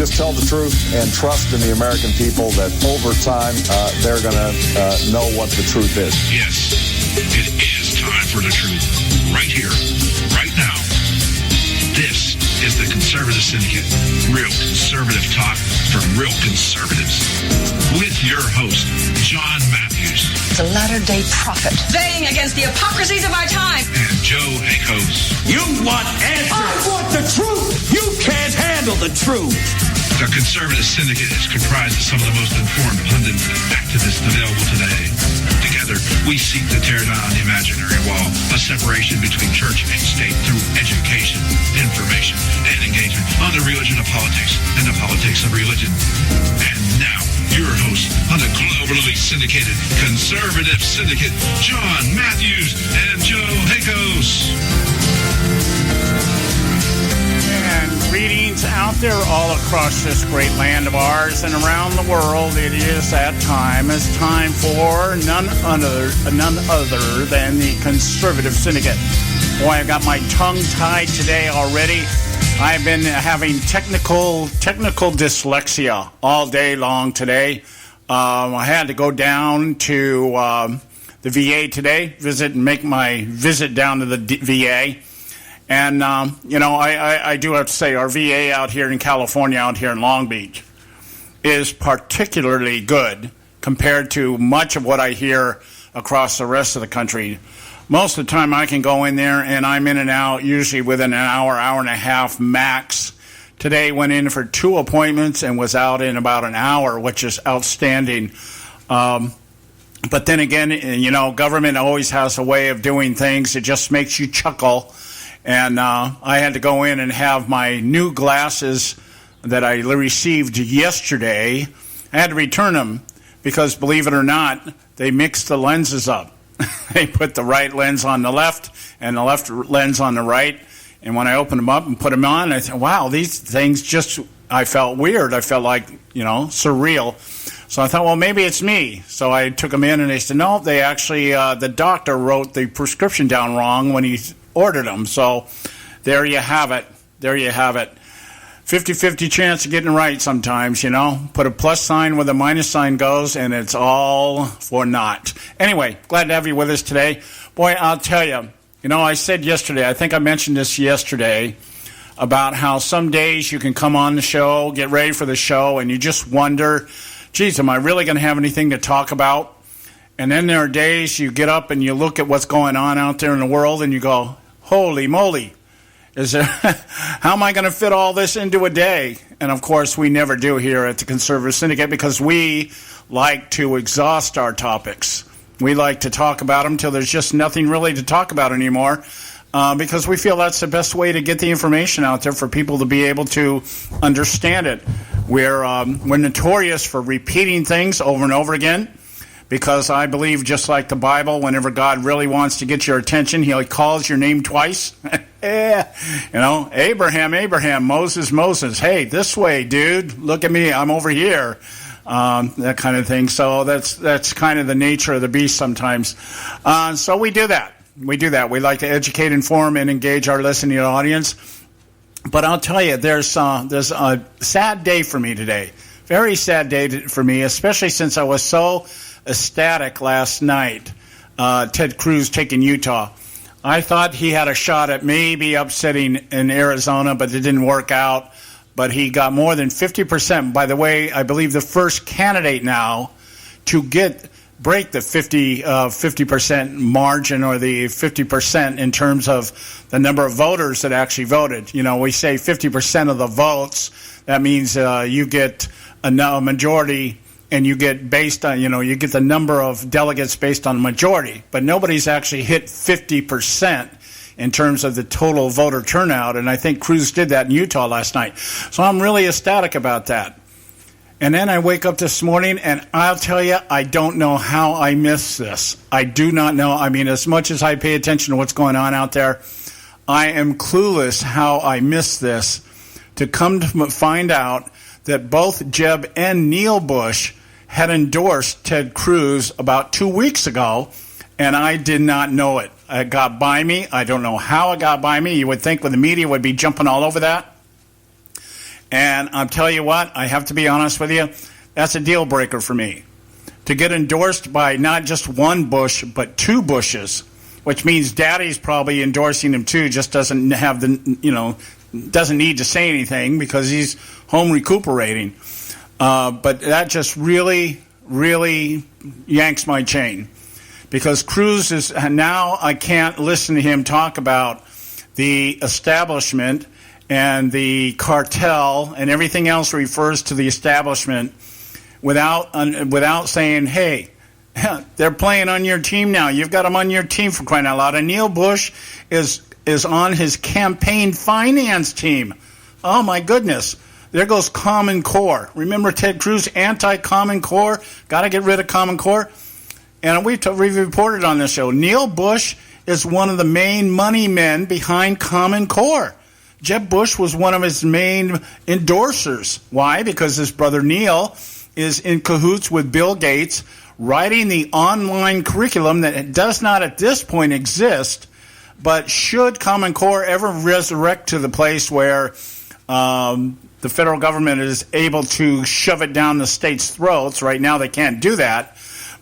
just tell the truth and trust in the American people that over time they're going to know what the truth is. Yes, it is time for the truth. Right here, right now. This is the Conservative Syndicate. Real conservative talk from real conservatives. With your host, John Matthews. The latter-day prophet. Baying against the hypocrisies of our time. And Joe Akos. You want answers. I want the truth. You can't handle the truth. The Conservative Syndicate is comprised of some of the most informed pundits and activists available today. Together, we seek to tear down the imaginary wall, a separation between church and state through education, information, and engagement on the religion of politics and the politics of religion. And now, your host on the globally syndicated Conservative Syndicate, John Matthews and Joe Akos. And greetings out there all across this great land of ours and around the world. It is that time. It's time for none other than the Conservative Syndicate. Boy, I got my tongue tied today already. I've been having technical dyslexia all day long today. I had to go down to the VA today, make my visit down to the VA. And, I do have to say our VA out here in California, out here in Long Beach, is particularly good compared to much of what I hear across the rest of the country. Most of the time I can go in there and I'm in and out usually within an hour, hour and a half max. Today went in for 2 appointments and was out in about an hour, which is outstanding. But then again, government always has a way of doing things. It just makes you chuckle. And I had to go in and have my new glasses that I received yesterday. I had to return them because, believe it or not, they mixed the lenses up. They put the right lens on the left and the left lens on the right. And when I opened them up and put them on, I thought, wow, these things I felt weird. I felt like, surreal. So I thought, well, maybe it's me. So I took them in and they said, no, they actually, the doctor wrote the prescription down wrong when he ordered them. So there you have it. 50-50 chance of getting it right sometimes, Put a plus sign where the minus sign goes, and it's all for naught. Anyway, glad to have you with us today. Boy, I'll tell you, I said yesterday, I think I mentioned this yesterday, about how some days you can come on the show, get ready for the show, and you just wonder, geez, am I really going to have anything to talk about? And then there are days you get up and you look at what's going on out there in the world and you go, holy moly, how am I going to fit all this into a day? And of course, we never do here at the Conservative Syndicate because we like to exhaust our topics. We like to talk about them till there's just nothing really to talk about anymore because we feel that's the best way to get the information out there for people to be able to understand it. We're notorious for repeating things over and over again. Because I believe, just like the Bible, whenever God really wants to get your attention, he calls your name twice. Abraham, Abraham, Moses, Moses. Hey, this way, dude. Look at me. I'm over here. That kind of thing. So that's kind of the nature of the beast sometimes. So we do that. We like to educate, inform, and engage our listening audience. But I'll tell you, there's a sad day for me today. Very sad day for me, especially since I was so ecstatic last night, Ted Cruz taking Utah. I thought he had a shot at maybe upsetting in Arizona, but it didn't work out. But he got more than 50%. By the way, I believe the first candidate now to break the 50% margin or the 50% in terms of the number of voters that actually voted. We say 50% of the votes. That means you get a majority. And you get based on, you get the number of delegates based on the majority. But nobody's actually hit 50% in terms of the total voter turnout. And I think Cruz did that in Utah last night. So I'm really ecstatic about that. And then I wake up this morning, and I'll tell you, I don't know how I missed this. I do not know. I mean, as much as I pay attention to what's going on out there, I am clueless how I missed this to come to find out that both Jeb and Neil Bush had endorsed Ted Cruz about 2 weeks ago, and I did not know it. It got by me. I don't know how it got by me. You would think the media would be jumping all over that. And I'll tell you what, I have to be honest with you, that's a deal breaker for me. To get endorsed by not just one Bush, but two Bushes, which means Daddy's probably endorsing him too, just doesn't have doesn't need to say anything because he's home recuperating. But that just really, really yanks my chain. Because Cruz is, now I can't listen to him talk about the establishment and the cartel and everything else refers to the establishment without saying, hey, they're playing on your team now. You've got them on your team for crying out loud. And Neil Bush is on his campaign finance team. Oh, my goodness. There goes Common Core. Remember Ted Cruz, anti-Common Core? Got to get rid of Common Core. And we've reported on this show. Neil Bush is one of the main money men behind Common Core. Jeb Bush was one of his main endorsers. Why? Because his brother Neil is in cahoots with Bill Gates, writing the online curriculum that does not at this point exist, but should Common Core ever resurrect to the place where the federal government is able to shove it down the state's throats, right now they can't do that.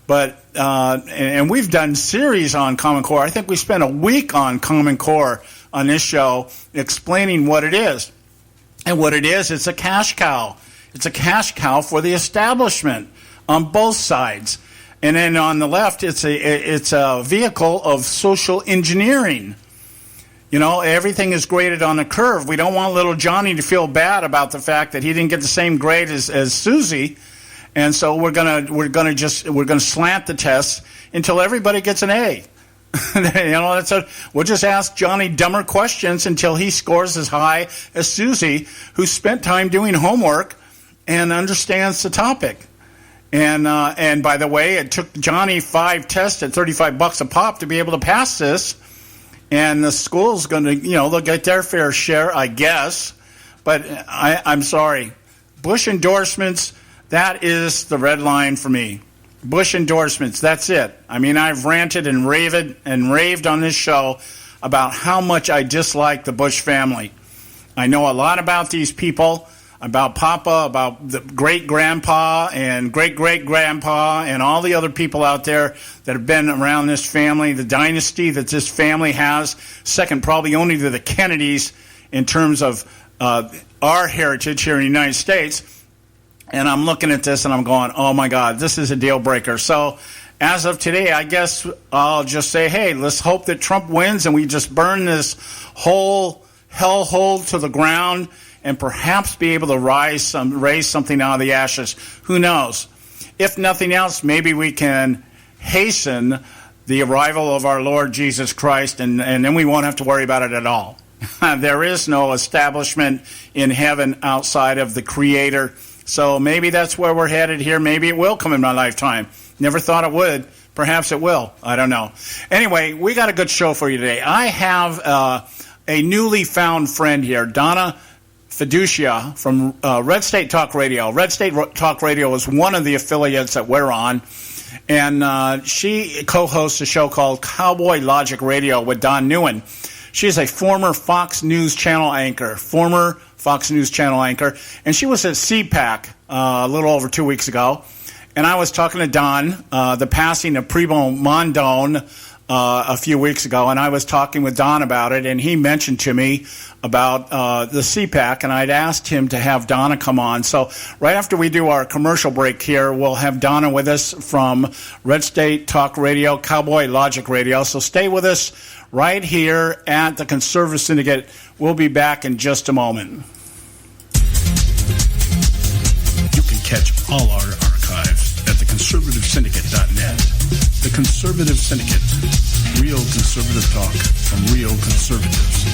But and we've done series on Common Core. I think we spent a week on Common Core on this show explaining what it is. And what it is, it's a cash cow. It's a cash cow for the establishment on both sides. And then on the left, it's a vehicle of social engineering. You know, everything is graded on a curve. We don't want little Johnny to feel bad about the fact that he didn't get the same grade as Susie. And so we're gonna slant the tests until everybody gets an A. We'll just ask Johnny dumber questions until he scores as high as Susie, who spent time doing homework and understands the topic. And by the way, it took Johnny 5 tests at $35 a pop to be able to pass this. And the school's going to, they'll get their fair share, I guess. But I'm sorry. Bush endorsements, that is the red line for me. Bush endorsements, that's it. I mean, I've ranted and raved on this show about how much I dislike the Bush family. I know a lot about these people, about Papa, about the great-grandpa and great-great-grandpa and all the other people out there that have been around this family, the dynasty that this family has, second probably only to the Kennedys in terms of our heritage here in the United States. And I'm looking at this and I'm going, oh, my God, this is a deal breaker. So as of today, I guess I'll just say, hey, let's hope that Trump wins and we just burn this whole hellhole to the ground and perhaps be able to raise something out of the ashes. Who knows? If nothing else, maybe we can hasten the arrival of our Lord Jesus Christ, and then we won't have to worry about it at all. There is no establishment in heaven outside of the Creator. So maybe that's where we're headed here. Maybe it will come in my lifetime. Never thought it would. Perhaps it will. I don't know. Anyway, we got a good show for you today. I have a newly found friend here, Donna Fiducia from Red State Talk Radio. Red State Talk Radio is one of the affiliates that we're on. And she co-hosts a show called Cowboy Logic Radio with Don Newen. She is a former Fox News Channel anchor, and she was at CPAC a little over 2 weeks ago. And I was talking to Don, the passing of Primo Mondone a few weeks ago, and I was talking with Don about it, and he mentioned to me about the CPAC, and I'd asked him to have Donna come on. So right after we do our commercial break here, we'll have Donna with us from Red State Talk Radio, Cowboy Logic Radio. So stay with us right here at the Conservative Syndicate. We'll be back in just a moment. You can catch all our archives at theconservativesyndicate.net. The Conservative Syndicate. Real conservative talk from real conservatives.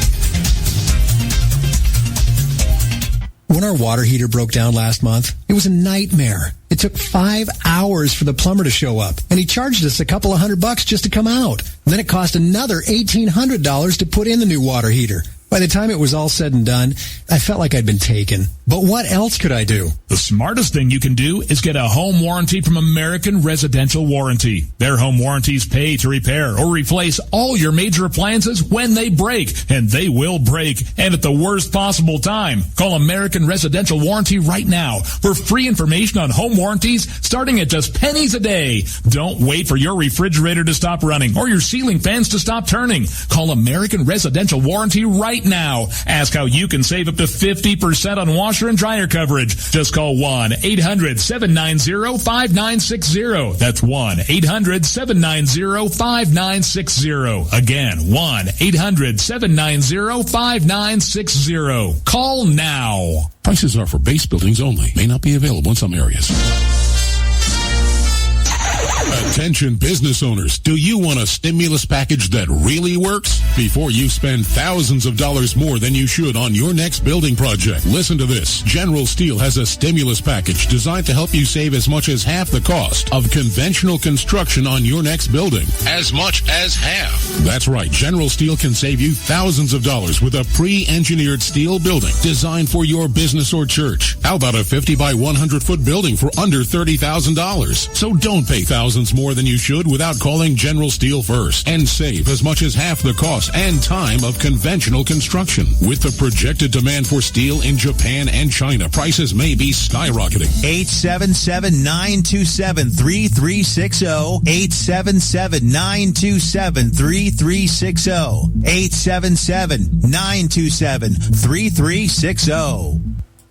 When our water heater broke down last month, it was a nightmare. It took 5 hours for the plumber to show up, and he charged us a couple of $100 just to come out. And then it cost another $1,800 to put in the new water heater. By the time it was all said and done, I felt like I'd been taken. But what else could I do? The smartest thing you can do is get a home warranty from American Residential Warranty. Their home warranties pay to repair or replace all your major appliances when they break, and they will break, and at the worst possible time. Call American Residential Warranty right now for free information on home warranties starting at just pennies a day. Don't wait for your refrigerator to stop running or your ceiling fans to stop turning. Call American Residential Warranty right now. Ask how you can save up to 50% on washer and dryer coverage. Just call 1-800-790-5960. That's 1-800-790-5960. Again, 1-800-790-5960. Call now. Prices are for base buildings only. May not be available in some areas. Attention business owners, do you want a stimulus package that really works? Before you spend thousands of dollars more than you should on your next building project, listen to this. General Steel has a stimulus package designed to help you save as much as half the cost of conventional construction on your next building. As much as half. That's right. General Steel can save you thousands of dollars with a pre-engineered steel building designed for your business or church. How about a 50 by 100 foot building for under $30,000? So don't pay thousands more than you should without calling General Steel first and save as much as half the cost and time of conventional construction. With the projected demand for steel in Japan and China, prices may be skyrocketing. 877-927-3360. 877-927-3360. 877-927-3360.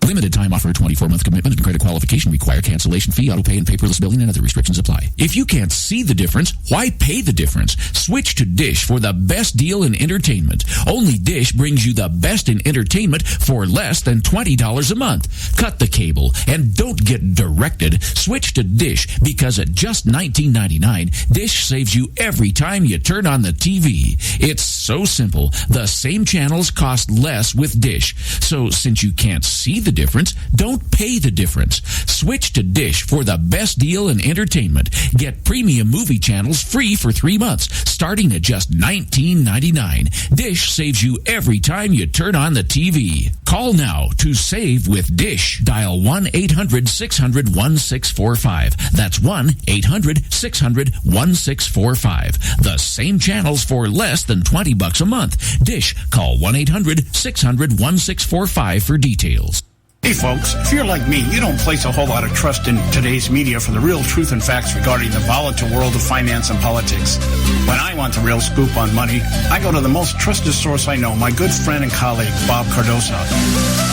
Limited time offer, 24-month commitment and credit qualification require. Cancellation fee, auto pay, and paperless billing and other restrictions apply. If you can't see the difference, why pay the difference? Switch to Dish for the best deal in entertainment. Only Dish brings you the best in entertainment for less than $20 a month. Cut the cable and don't get directed. Switch to Dish because at just $19.99, Dish saves you every time you turn on the TV. It's so simple. The same channels cost less with Dish. So since you can't see the difference, don't pay the difference. Switch to Dish for the best deal in entertainment. Get premium movie channels free for 3 months, starting at just $19.99. Dish saves you every time you turn on the TV. Call now to save with Dish. Dial 1-800-600-1645. That's 1-800-600-1645. The same channels for less than $20 a month. Dish. Call 1-800-600-1645 for details. Hey folks, if you're like me, you don't place a whole lot of trust in today's media for the real truth and facts regarding the volatile world of finance and politics. When I want the real scoop on money, I go to the most trusted source I know, my good friend and colleague, Bob Cardoso.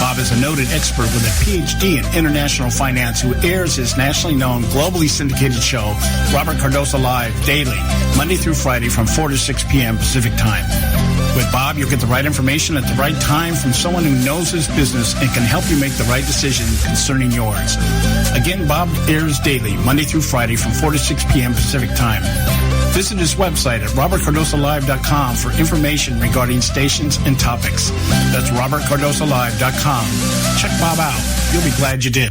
Bob is a noted expert with a PhD in international finance who airs his nationally known, globally syndicated show, Robert Cardoso Live, daily, Monday through Friday from 4 to 6 p.m. Pacific Time. With Bob, you'll get the right information at the right time from someone who knows his business and can help you make the right decision concerning yours. Again, Bob airs daily, Monday through Friday from 4 to 6 p.m. Pacific Time. Visit his website at robertcardosolive.com for information regarding stations and topics. That's robertcardosolive.com. Check Bob out. You'll be glad you did.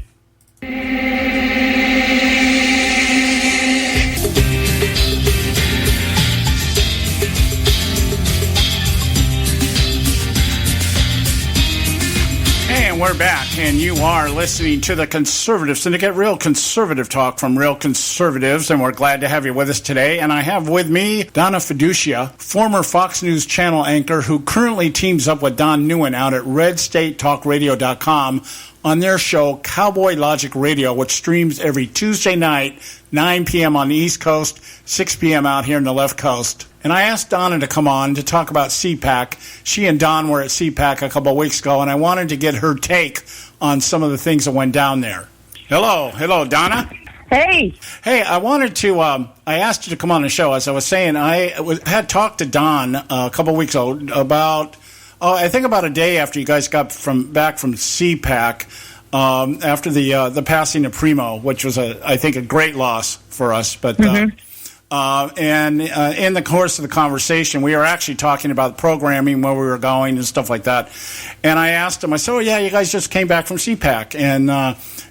We're back, and you are listening to the Conservative Syndicate, real conservative talk from real conservatives, and we're glad to have you with us today. And I have with me Donna Fiducia, former Fox News channel anchor who currently teams up with Don Newen out at redstatetalkradio.com on their show Cowboy Logic Radio, which streams every Tuesday night, 9 p.m. on the East Coast, 6 p.m. out here on the left coast. And I asked Donna to come on to talk about CPAC. She and Don were at CPAC a couple of weeks ago, and I wanted to get her take on some of the things that went down there. Hello, Donna. Hey, I wanted to. I asked you to come on the show. As I was saying, I had talked to Don a couple of weeks ago about. I think about a day after you guys got back from CPAC, after the passing of Primo, which was I think a great loss for us, but. And in the course of the conversation, we were actually talking about programming, where we were going and stuff like that. And I asked him, I said, you guys just came back from CPAC. And,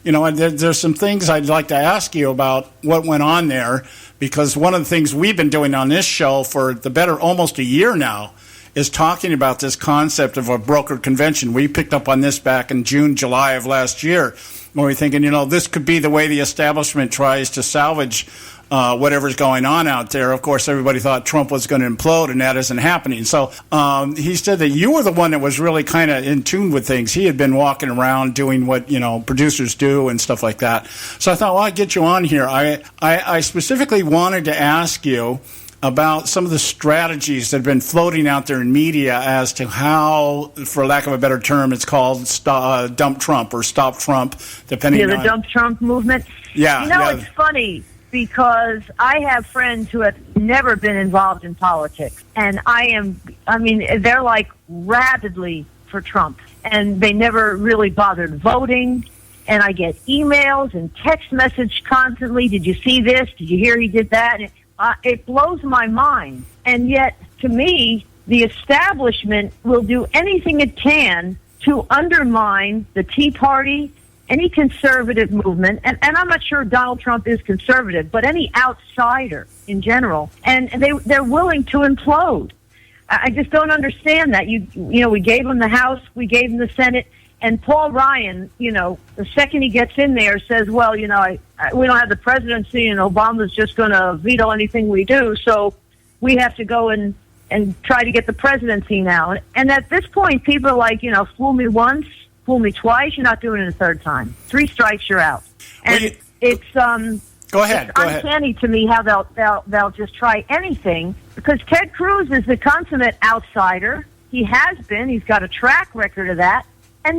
there's some things I'd like to ask you about what went on there, because one of the things we've been doing on this show for the better almost a year now is talking about this concept of a brokered convention. We picked up on this back in June, July of last year, when we were thinking, this could be the way the establishment tries to salvage whatever's going on out there. Of course, everybody thought Trump was going to implode, and that isn't happening. So he said that you were the one that was really kind of in tune with things. He had been walking around doing what, producers do and stuff like that. So I thought, well, I'll get you on here. I specifically wanted to ask you about some of the strategies that have been floating out there in media as to how, for lack of a better term, it's called dump Trump or stop Trump, depending on... the dump Trump movement. Yeah. It's funny because I have friends who have never been involved in politics. And they're like rabidly for Trump. And they never really bothered voting. And I get emails and text message constantly. Did you see this? Did you hear he did that? And it blows my mind. And yet, to me, the establishment will do anything it can to undermine the Tea Party, any conservative movement, and I'm not sure Donald Trump is conservative, but any outsider in general. And they're willing to implode. I just don't understand that. We gave him the House, we gave him the Senate, and Paul Ryan, the second he gets in there, says, well, we don't have the presidency, and Obama's just going to veto anything we do, so we have to go and try to get the presidency now. And at this point, people are like, fool me once, fool me twice, you're not doing it a third time. 3 strikes, you're out. And Go ahead. It's uncanny to me how they'll just try anything, because Ted Cruz is the consummate outsider. He has been. He's got a track record of that. And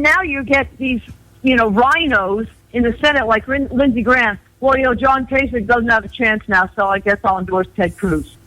now you get these, rhinos in the Senate like Lindsey Graham. Well, John Kasich doesn't have a chance now, so I guess I'll endorse Ted Cruz.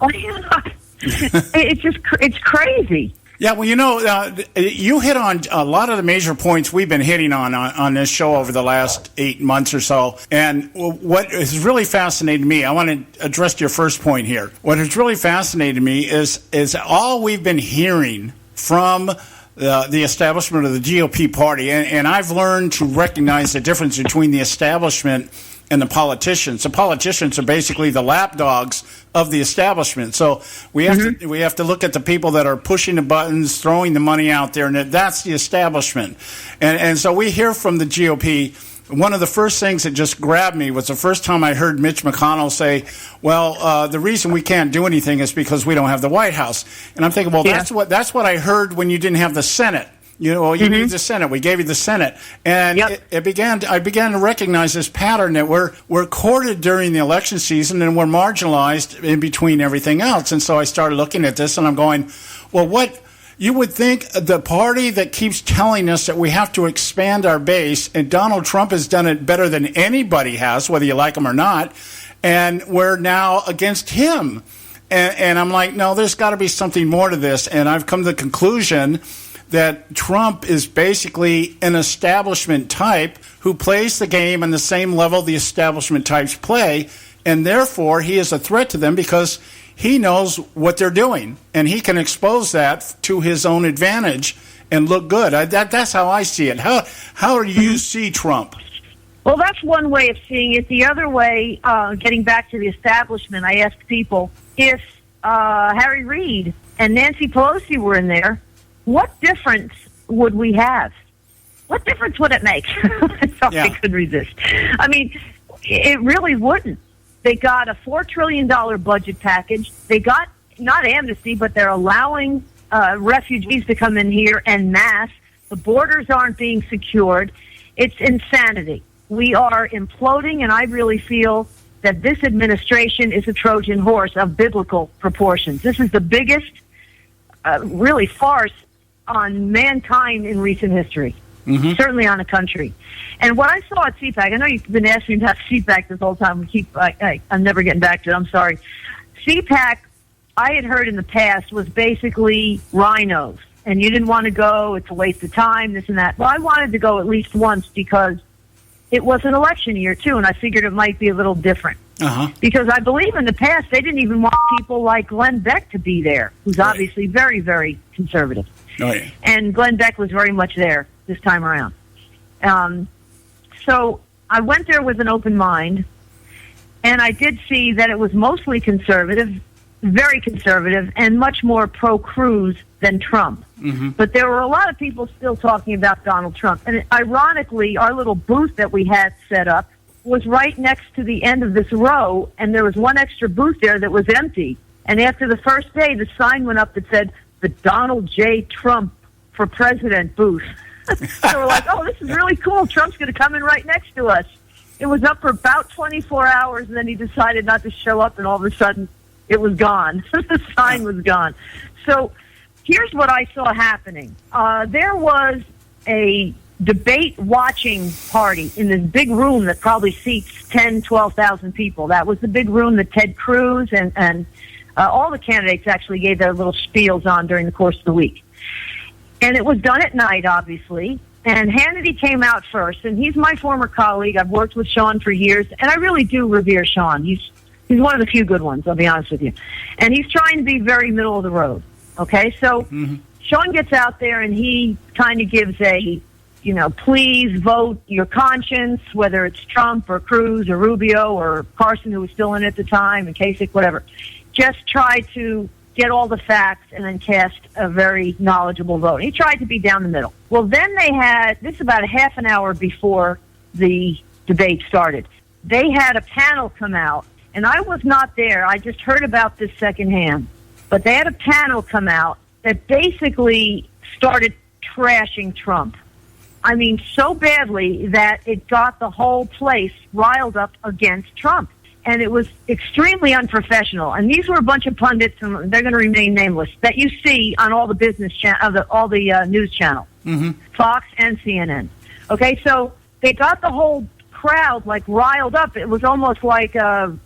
It's crazy. Yeah, well, you hit on a lot of the major points we've been hitting on this show over the last 8 months or so. And what has really fascinated me, I want to address your first point here. What has really fascinated me is all we've been hearing from the establishment of the GOP party. And I've learned to recognize the difference between the establishment and the politicians. The politicians are basically the lapdogs of the establishment. So we have to look at the people that are pushing the buttons, throwing the money out there, and that's the establishment. And so we hear from the GOP. One of the first things that just grabbed me was the first time I heard Mitch McConnell say, well, the reason we can't do anything is because we don't have the White House. And I'm thinking, well, that's what I heard when you didn't have the Senate. You need the Senate. We gave you the Senate. And I began to recognize this pattern that we're courted during the election season and we're marginalized in between everything else. And so I started looking at this and I'm going, well, what you would think the party that keeps telling us that we have to expand our base, and Donald Trump has done it better than anybody has, whether you like him or not, and we're now against him. And I'm like, no, there's got to be something more to this. And I've come to the conclusion that Trump is basically an establishment type who plays the game on the same level the establishment types play, and therefore he is a threat to them because he knows what they're doing, and he can expose that to his own advantage and look good. That's how I see it. How do you see Trump? Well, that's one way of seeing it. The other way, getting back to the establishment, I asked people, if Harry Reid and Nancy Pelosi were in there, what difference would we have? What difference would it make? I could resist. I mean, it really wouldn't. They got a $4 trillion budget package. They got not amnesty, but they're allowing refugees to come in here en masse. The borders aren't being secured. It's insanity. We are imploding, and I really feel that this administration is a Trojan horse of biblical proportions. This is the biggest, really, farce on mankind in recent history, certainly on a country. And what I saw at CPAC, I know you've been asking me about CPAC this whole time. I'm never getting back to it. I'm sorry. CPAC, I had heard in the past, was basically rhinos. And you didn't want to go. It's a waste of time, this and that. Well, I wanted to go at least once because it was an election year, too, and I figured it might be a little different. Because I believe in the past they didn't even want people like Glenn Beck to be there, who's obviously very, very conservative. Oh, yeah. And Glenn Beck was very much there this time around. So I went there with an open mind, and I did see that it was mostly conservative, very conservative and much more pro-Cruz than Trump. Mm-hmm. But there were a lot of people still talking about Donald Trump. And ironically, our little booth that we had set up was right next to the end of this row, and there was one extra booth there that was empty. And after the first day, the sign went up that said, the Donald J. Trump for President booth. So we're like, oh, this is really cool. Trump's going to come in right next to us. It was up for about 24 hours, and then he decided not to show up, and all of a sudden it was gone. The sign was gone. So here's what I saw happening. There was a debate watching party in this big room that probably seats 10, 12,000 people. That was the big room that Ted Cruz and all the candidates actually gave their little spiels on during the course of the week. And it was done at night, obviously. And Hannity came out first, and he's my former colleague. I've worked with Sean for years, and I really do revere Sean. He's one of the few good ones, I'll be honest with you. And he's trying to be very middle of the road, okay? So Sean gets out there, and he kind of gives a, please vote your conscience, whether it's Trump or Cruz or Rubio or Carson, who was still in at the time, and Kasich, whatever. Just try to get all the facts and then cast a very knowledgeable vote. He tried to be down the middle. Well, then they had, this about a half an hour before the debate started, they had a panel come out, and I was not there. I just heard about this secondhand. But they had a panel come out that basically started trashing Trump. I mean, so badly that it got the whole place riled up against Trump. And it was extremely unprofessional. And these were a bunch of pundits, and they're going to remain nameless, that you see on all the business all the news channels, Fox and CNN. Okay, so they got the whole crowd riled up. It was almost like a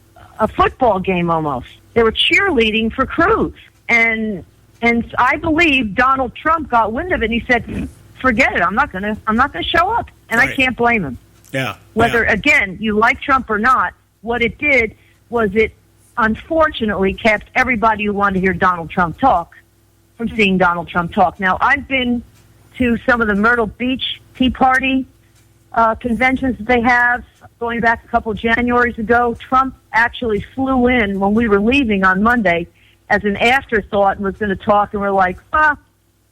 football game almost. They were cheerleading for Cruz, and I believe Donald Trump got wind of it, and he said, "Forget it. I'm not going to show up." And right. I can't blame him. Yeah. Whether again you like Trump or not. What it did was it unfortunately kept everybody who wanted to hear Donald Trump talk from seeing Donald Trump talk. Now, I've been to some of the Myrtle Beach Tea Party conventions that they have, going back a couple of Januaries ago. Trump actually flew in when we were leaving on Monday as an afterthought and was going to talk, and we're like, we're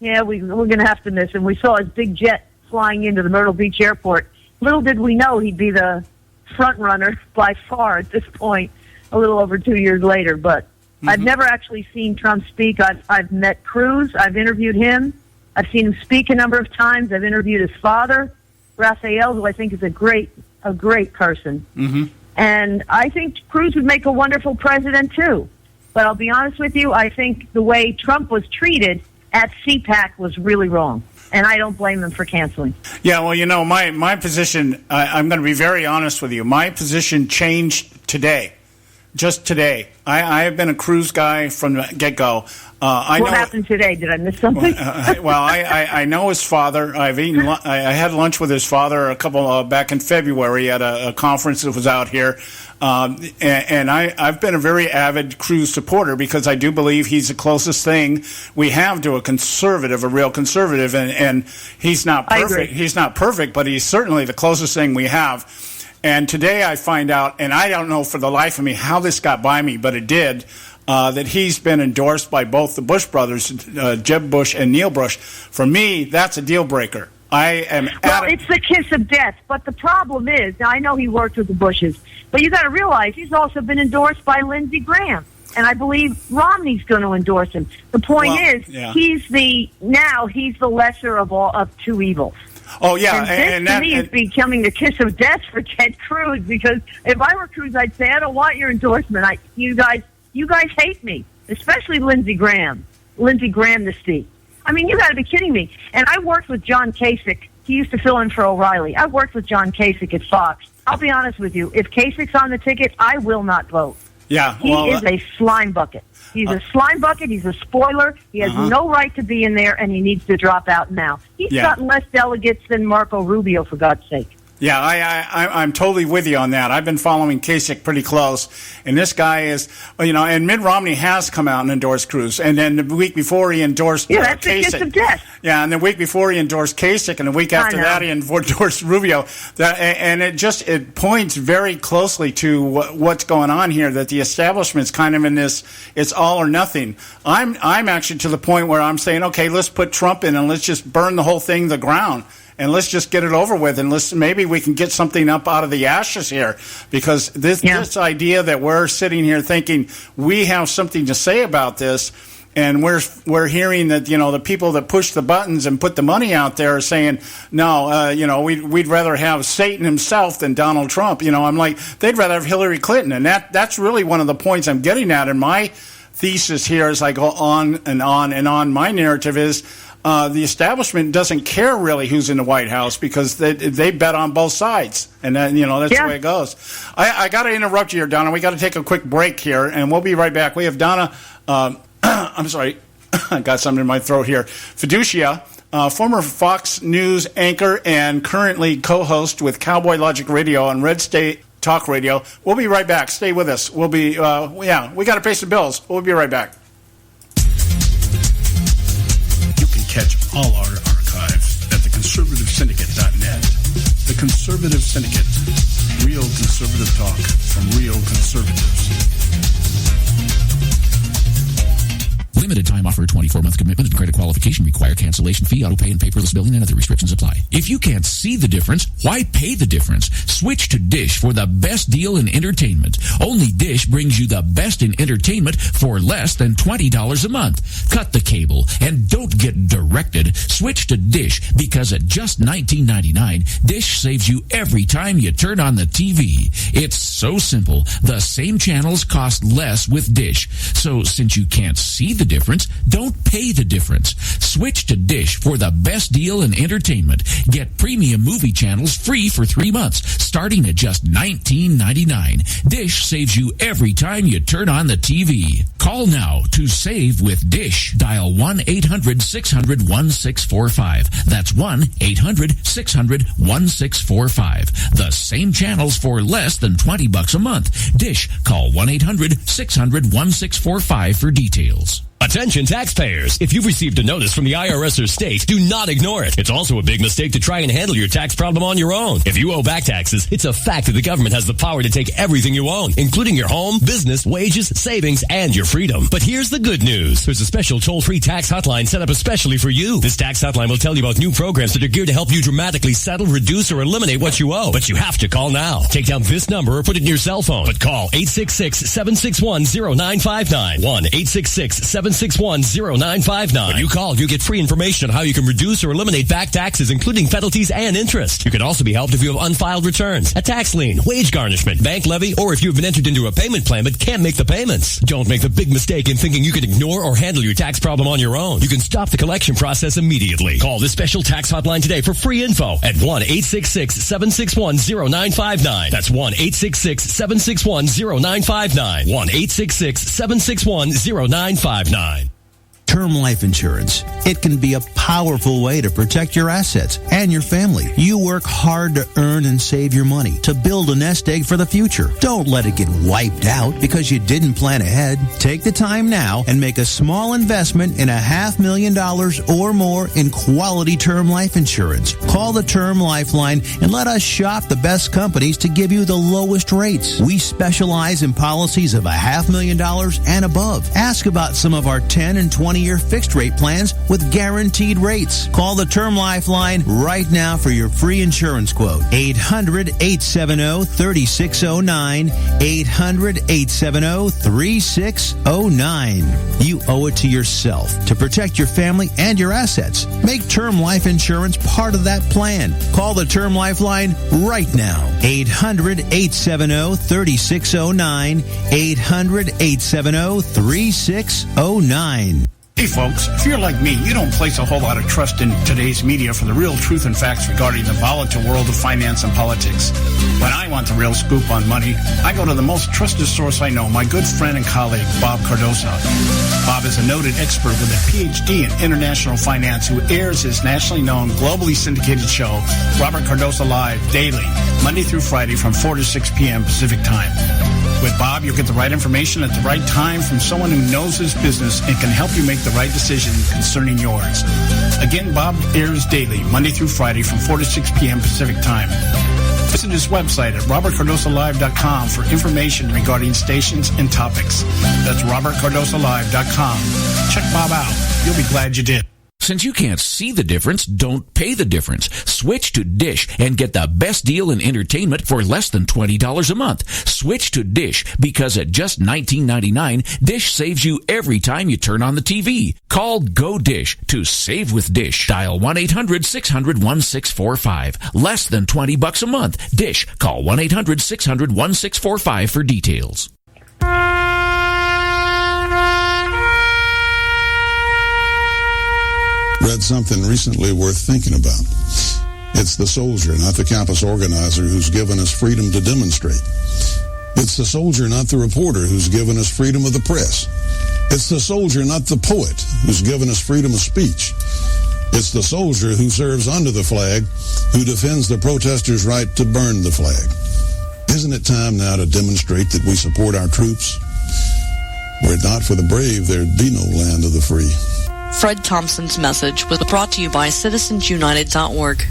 going to have to miss him. We saw his big jet flying into the Myrtle Beach airport. Little did we know he'd be the front runner by far at this point, a little over 2 years later. But I've never actually seen Trump speak. I've met Cruz. I've interviewed him. I've seen him speak a number of times. I've interviewed his father, Rafael, who I think is a great person. And I think Cruz would make a wonderful president too. But I'll be honest with you, I think the way Trump was treated at CPAC was really wrong. And I don't blame them for canceling. Yeah, well, my position, I'm going to be very honest with you. My position changed today, just today. I have been a Cruz guy from the get-go. What happened today? Did I miss something? I know his father. I had lunch with his father a couple back in February at a conference that was out here. And I've been a very avid Cruz supporter because I do believe he's the closest thing we have to a real conservative. And he's not perfect. He's not perfect, but he's certainly the closest thing we have. And today I find out, and I don't know for the life of me how this got by me, but it did, that he's been endorsed by both the Bush brothers, Jeb Bush and Neil Bush. For me, that's a deal breaker. It's the kiss of death. But the problem is, now I know he worked with the Bushes, but you got to realize he's also been endorsed by Lindsey Graham, and I believe Romney's going to endorse him. The point is, he's the lesser of two evils. Oh yeah, and this to me is becoming the kiss of death for Ted Cruz, because if I were Cruz, I'd say I don't want your endorsement. You guys hate me, especially Lindsey Graham. Lindsey Graham the Steve. I mean, you got to be kidding me. And I worked with John Kasich. He used to fill in for O'Reilly. I worked with John Kasich at Fox. I'll be honest with you. If Kasich's on the ticket, I will not vote. Yeah, he is a slime bucket. He's a slime bucket. He's a spoiler. He has no right to be in there, and he needs to drop out now. He's gotten less delegates than Marco Rubio, for God's sake. Yeah, I'm totally with you on that. I've been following Kasich pretty close, and this guy is, and Mitt Romney has come out and endorsed Cruz, and then the week before he endorsed that's Kasich. the kiss of death. Yeah, and the week before he endorsed Kasich, and the week after that he endorsed Rubio. And it points very closely to what's going on here, that the establishment's kind of in this, it's all or nothing. I'm actually to the point where I'm saying, okay, let's put Trump in and let's just burn the whole thing to the ground. And let's just get it over with, and maybe we can get something up out of the ashes here, because this idea that we're sitting here thinking we have something to say about this, and we're hearing that the people that push the buttons and put the money out there are saying no, we'd rather have Satan himself than Donald Trump. I'm like, they'd rather have Hillary Clinton, and that's really one of the points I'm getting at in my thesis here as I go on and on and on. My narrative is. The establishment doesn't care really who's in the White House, because they bet on both sides, and then, that's the way it goes. I got to interrupt you here, Donna. We got to take a quick break here, and we'll be right back. We have Donna. I'm sorry, I got something in my throat here. Fiducia, former Fox News anchor and currently co-host with Cowboy Logic Radio on Red State Talk Radio. We'll be right back. Stay with us. We'll be we got to pay some bills. We'll be right back. Catch all our archives at theconservativesyndicate.net. The Conservative Syndicate. Real conservative talk from real conservatives. Limited time offer, 24-month commitment and credit qualification require. Cancellation fee, auto pay, and paperless billing and other restrictions apply. If you can't see the difference, why pay the difference? Switch to Dish for the best deal in entertainment. Only Dish brings you the best in entertainment for less than $20 a month. Cut the cable and don't get directed. Switch to Dish, because at just $19.99, Dish saves you every time you turn on the TV. It's so simple. The same channels cost less with Dish. So since you can't see the difference, don't pay the difference. Switch to Dish for the best deal in entertainment. Get premium movie channels free for 3 months, starting at just $19.99. Dish saves you every time you turn on the TV. Call now to save with Dish. Dial 1-800-600-1645. That's 1-800-600-1645. The same channels for less than $20 a month. Dish. Call 1-800-600-1645 for details. Attention taxpayers. If you've received a notice from the IRS or state, do not ignore it. It's also a big mistake to try and handle your tax problem on your own. If you owe back taxes, it's a fact that the government has the power to take everything you own, including your home, business, wages, savings, and your freedom. But here's the good news. There's a special toll-free tax hotline set up especially for you. This tax hotline will tell you about new programs that are geared to help you dramatically settle, reduce, or eliminate what you owe. But you have to call now. Take down this number or put it in your cell phone. But call 866-761-0959. 1-866-761-0959. When you call, you get free information on how you can reduce or eliminate back taxes, including penalties and interest. You can also be helped if you have unfiled returns, a tax lien, wage garnishment, bank levy, or if you've been entered into a payment plan but can't make the payments. Don't make the big mistake in thinking you can ignore or handle your tax problem on your own. You can stop the collection process immediately. Call this special tax hotline today for free info at 1-866-761-0959. That's 1-866-761-0959. 1-866-761-0959. Term life insurance. It can be a powerful way to protect your assets and your family. You work hard to earn and save your money to build a nest egg for the future. Don't let it get wiped out because you didn't plan ahead. Take the time now and make a small investment in $500,000 or more in quality term life insurance. Call the Term Lifeline and let us shop the best companies to give you the lowest rates. We specialize in policies of $500,000 and above. Ask about some of our 10 and 20-year fixed rate plans with guaranteed rates. Call the Term Lifeline right now for your free insurance quote. 800-870-3609. 800-870-3609. You owe it to yourself to protect your family and your assets. Make term life insurance part of that plan. Call the Term Lifeline right now. 800-870-3609. 800-870-3609. Hey folks, if you're like me, you don't place a whole lot of trust in today's media for the real truth and facts regarding the volatile world of finance and politics. When I want the real scoop on money, I go to the most trusted source I know, my good friend and colleague, Bob Cardoso. Bob is a noted expert with a PhD in international finance who airs his nationally known, globally syndicated show, Robert Cardoso Live, daily, Monday through Friday from 4 to 6 p.m. Pacific Time. With Bob, you'll get the right information at the right time from someone who knows his business and can help you make the right decision concerning yours. Again, Bob airs daily, Monday through Friday from 4 to 6 p.m. Pacific Time. Visit his website at robertcardosolive.com for information regarding stations and topics. That's robertcardosolive.com. Check Bob out. You'll be glad you did. Since you can't see the difference, don't pay the difference. Switch to Dish and get the best deal in entertainment for less than $20 a month. Switch to Dish because at just $19.99, Dish saves you every time you turn on the TV. Call Go Dish to save with Dish. Dial 1-800-600-1645. Less than $20 a month. Dish. Call 1-800-600-1645 for details. Read something recently worth thinking about. It's the soldier, not the campus organizer, who's given us freedom to demonstrate. It's the soldier, not the reporter, who's given us freedom of the press. It's the soldier, not the poet, who's given us freedom of speech. It's the soldier who serves under the flag, who defends the protesters' right to burn the flag. Isn't it time now to demonstrate that we support our troops? Were it not for the brave, there'd be no land of the free. Fred Thompson's message was brought to you by citizensunited.org.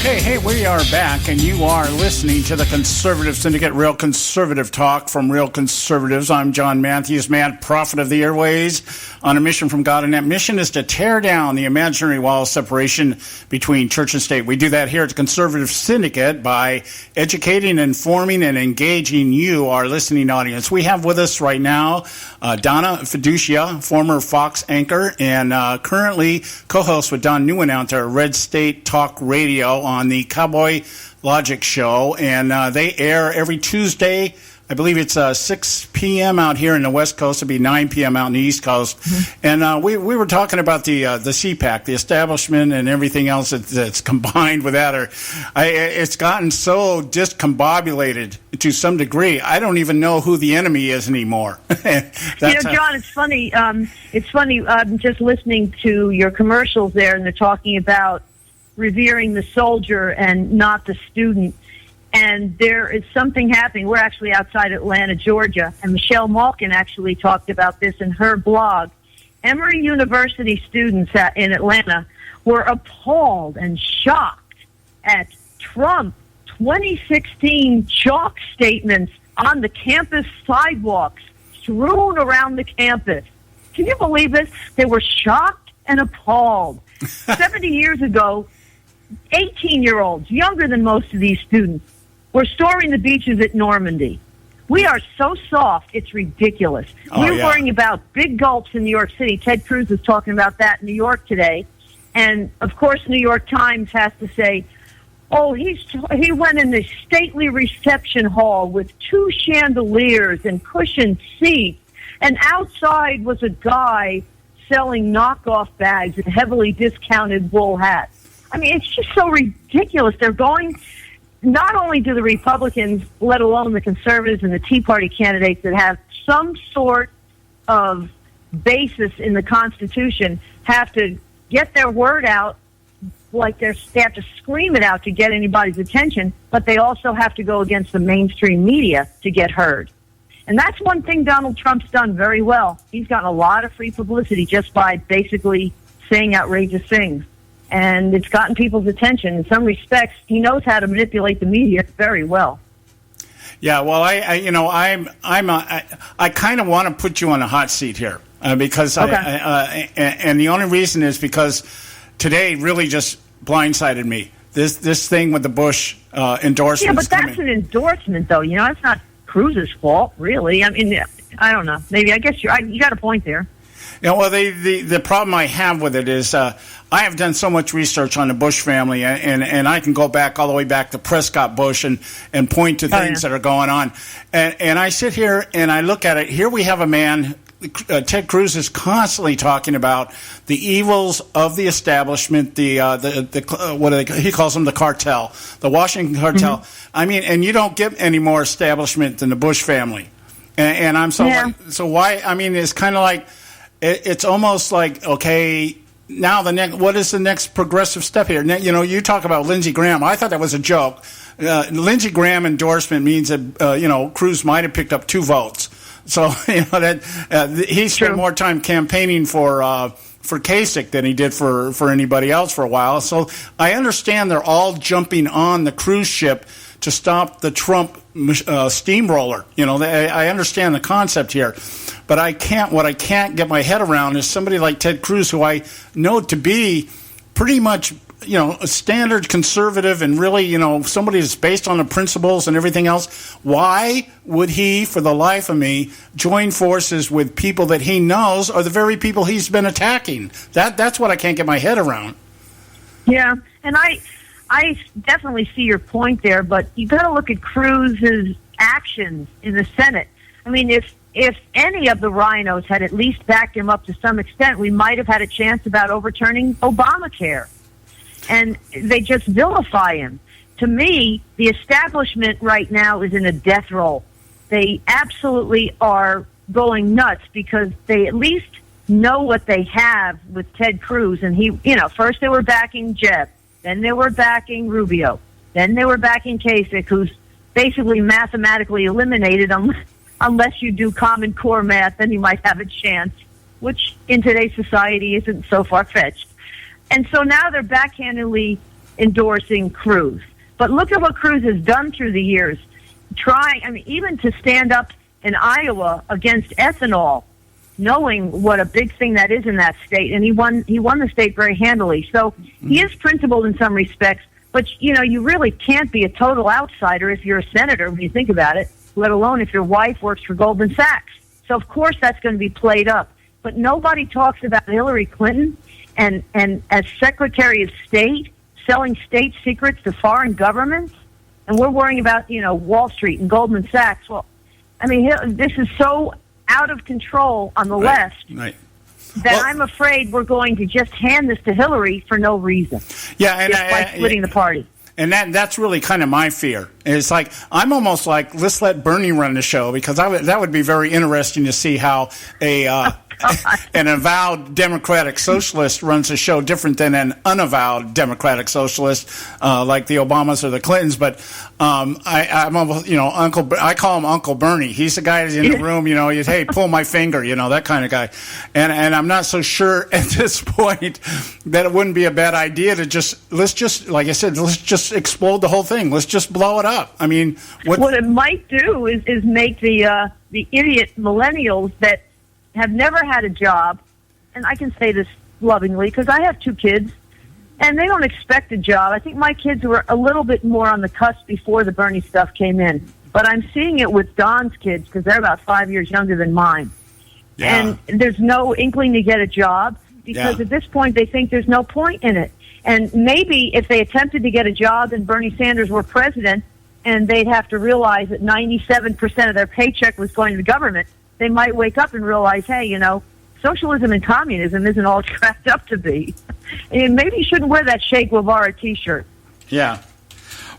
Hey, we are back, and you are listening to the Conservative Syndicate, Real Conservative Talk from Real Conservatives. I'm John Matthews, mad prophet of the airways, on a mission from God, and that mission is to tear down the imaginary wall of separation between church and state. We do that here at the Conservative Syndicate by educating, informing, and engaging you, our listening audience. We have with us right now Donna Fiducia, former Fox anchor, and currently co-host with Don Newen out there at Red State Talk Radio on the Cowboy Logic Show, and they air every Tuesday. I believe it's 6 p.m. out here in the West Coast. It'll be 9 p.m. out in the East Coast. Mm-hmm. And we were talking about the CPAC, the establishment, and everything else that's combined with that. It's gotten so discombobulated to some degree. I don't even know who the enemy is anymore. John, it's funny. I'm just listening to your commercials there, and they're talking about revering the soldier and not the student. And there is something happening. We're actually outside Atlanta, Georgia, and Michelle Malkin actually talked about this in her blog. Emory University students in Atlanta were appalled and shocked at Trump's 2016 chalk statements on the campus sidewalks strewn around the campus. Can you believe this? They were shocked and appalled. 70 years ago, 18-year-olds, younger than most of these students, were storming the beaches at Normandy. We are so soft, it's ridiculous. We're worrying about big gulps in New York City. Ted Cruz was talking about that in New York today. And, of course, New York Times has to say, he went in this stately reception hall with 2 chandeliers and cushioned seats, and outside was a guy selling knockoff bags and heavily discounted wool hats. I mean, it's just so ridiculous. They're going... Not only do the Republicans, let alone the conservatives and the Tea Party candidates that have some sort of basis in the Constitution have to get their word out, like they have to scream it out to get anybody's attention, but they also have to go against the mainstream media to get heard. And that's one thing Donald Trump's done very well. He's gotten a lot of free publicity just by basically saying outrageous things. And it's gotten people's attention. In some respects, he knows how to manipulate the media very well. Yeah, well, I kind of want to put you on a hot seat here because and the only reason is because today really just blindsided me. This thing with the Bush endorsements. Yeah, but that's an endorsement, though. You know, it's not Cruz's fault, really. I mean, I don't know. Maybe I guess you got a point there. Yeah, well, the problem I have with it is I have done so much research on the Bush family, and I can go back all the way back to Prescott Bush and point to things that are going on. And I sit here and I look at it. Here we have a man, Ted Cruz is constantly talking about the evils of the establishment, he calls them the cartel, the Washington cartel. Mm-hmm. I mean, and you don't get any more establishment than the Bush family. And I'm so why? I mean, it's kind of like it's almost like, okay, now what is the next progressive step here? You know, you talk about Lindsey Graham. I thought that was a joke. Lindsey Graham endorsement means that Cruz might have picked up 2 votes. So that he spent more time campaigning for Kasich than he did for anybody else for a while. So I understand they're all jumping on the Cruz ship to stop the Trump steamroller. You know, I understand the concept here, but what I can't get my head around is somebody like Ted Cruz, who I know to be pretty much, you know, a standard conservative and really, you know, somebody that's based on the principles and everything else. Why would he, for the life of me, join forces with people that he knows are the very people he's been attacking? That's what I can't get my head around. Yeah, and I definitely see your point there, but you got to look at Cruz's actions in the Senate. I mean, if any of the rhinos had at least backed him up to some extent, we might have had a chance about overturning Obamacare. And they just vilify him. To me, the establishment right now is in a death roll. They absolutely are going nuts because they at least know what they have with Ted Cruz. And he, you know, first they were backing Jeb. Then they were backing Rubio. Then they were backing Kasich, who's basically mathematically eliminated unless you do Common Core math, then you might have a chance, which in today's society isn't so far-fetched. And so now they're backhandedly endorsing Cruz. But look at what Cruz has done through the years. Even to stand up in Iowa against ethanol, knowing what a big thing that is in that state, and he won the state very handily. So he is principled in some respects, but you know, you really can't be a total outsider if you're a senator when you think about it, let alone if your wife works for Goldman Sachs. So of course that's going to be played up. But nobody talks about Hillary Clinton and as Secretary of State selling state secrets to foreign governments, and we're worrying about, you know, Wall Street and Goldman Sachs. Well, I mean, this is so out of control on the left that I'm afraid we're going to just hand this to Hillary for no reason. Yeah, and by splitting the party. And that's really kind of my fear. It's like, I'm almost like, let's let Bernie run the show, because that would be very interesting to see how an avowed Democratic Socialist runs a show different than an unavowed Democratic Socialist, like the Obamas or the Clintons. But I'm almost, you know, I call him Uncle Bernie. He's the guy that's in the room, you know, hey, pull my finger, you know, that kind of guy. And I'm not so sure at this point that it wouldn't be a bad idea to let's just, like I said, let's just explode the whole thing. Let's just blow it up. I mean, what it might do is make the idiot millennials that have never had a job, and I can say this lovingly because I have 2 kids, and they don't expect a job. I think my kids were a little bit more on the cusp before the Bernie stuff came in, but I'm seeing it with Don's kids because they're about 5 years younger than mine. Yeah. And there's no inkling to get a job because at this point they think there's no point in it. And maybe if they attempted to get a job and Bernie Sanders were president and they'd have to realize that 97% of their paycheck was going to the government, they might wake up and realize, hey, you know, socialism and communism isn't all cracked up to be. And maybe you shouldn't wear that Che Guevara T-shirt. Yeah.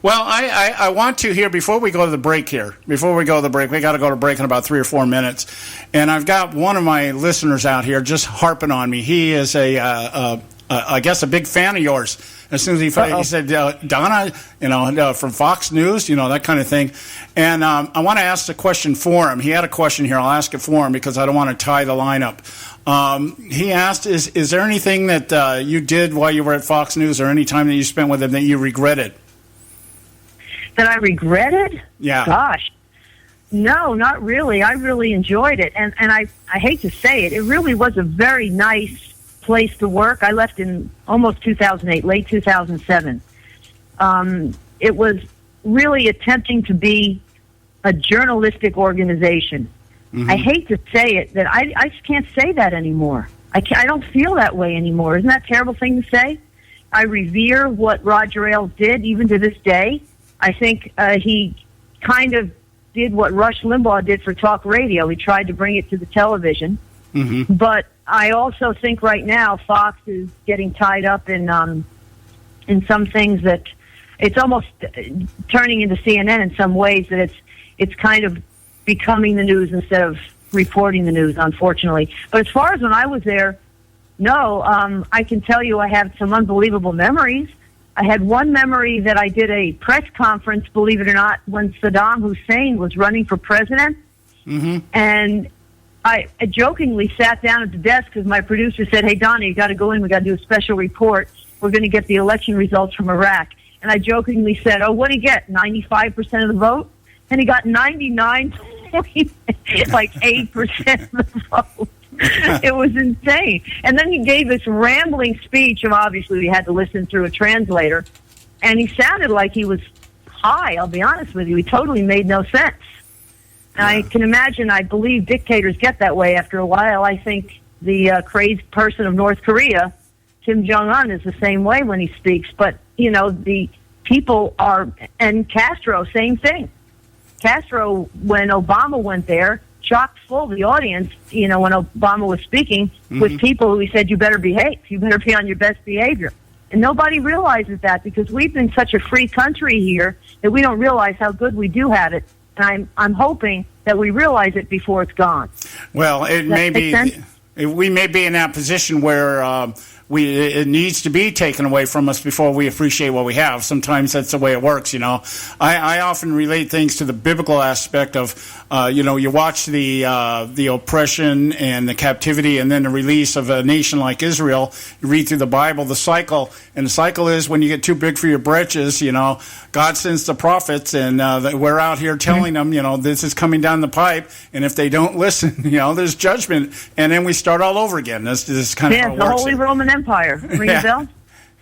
Well, I want to here, before we go to the break we got to go to break in about 3 or 4 minutes. And I've got one of my listeners out here just harping on me. He is I guess a big fan of yours. As soon as he said, Donna, you know, from Fox News, you know, that kind of thing. And I want to ask the question for him. He had a question here. I'll ask it for him because I don't want to tie the lineup. He asked, is there anything that you did while you were at Fox News or any time that you spent with him that you regretted? That I regretted? Yeah. Gosh. No, not really. I really enjoyed it. And I hate to say it, it really was a very nice place to work. I left in almost 2008, late 2007. It was really attempting to be a journalistic organization. I hate to say it, that I just can't say that anymore. I don't feel that way anymore. Isn't that a terrible thing to say? I revere what Roger Ailes did, even to this day. I think he kind of did what Rush Limbaugh did for talk radio. He tried to bring it to the television. Mm-hmm. But I also think right now Fox is getting tied up in some things that it's almost turning into CNN in some ways, that it's kind of becoming the news instead of reporting the news, unfortunately. But as far as when I was there, no, I can tell you I have some unbelievable memories. I had one memory that I did a press conference, believe it or not, when Saddam Hussein was running for president. Mm-hmm. And I jokingly sat down at the desk because my producer said, "Hey, Donna, you got to go in. We got to do a special report. We're going to get the election results from Iraq." And I jokingly said, "Oh, what did he get? 95% of the vote?" And he got 99.8% of the vote. It was insane. And then he gave this rambling speech, and obviously we had to listen through a translator. And he sounded like he was high, I'll be honest with you. He totally made no sense. Yeah. I can imagine, I believe dictators get that way after a while. I think the crazed person of North Korea, Kim Jong-un, is the same way when he speaks. But, you know, the people are, and Castro, same thing. Castro, when Obama went there, chock full the audience, you know, when Obama was speaking, with people who he said, "You better behave. You better be on your best behavior." And nobody realizes that, because we've been such a free country here that we don't realize how good we do have it. And I'm hoping that we realize it before it's gone. Well, it may be, we may be in that position where it needs to be taken away from us before we appreciate what we have. Sometimes that's the way it works, you know. I often relate things to the biblical aspect of, you know, you watch the oppression and the captivity and then the release of a nation like Israel. You read through the Bible, the cycle, and the cycle is when you get too big for your britches, you know, God sends the prophets, and we're out here telling them, you know, this is coming down the pipe, and if they don't listen, you know, there's judgment, and then we start all over again. This is kind of how it the works. Holy Roman Empire. Ring a bell?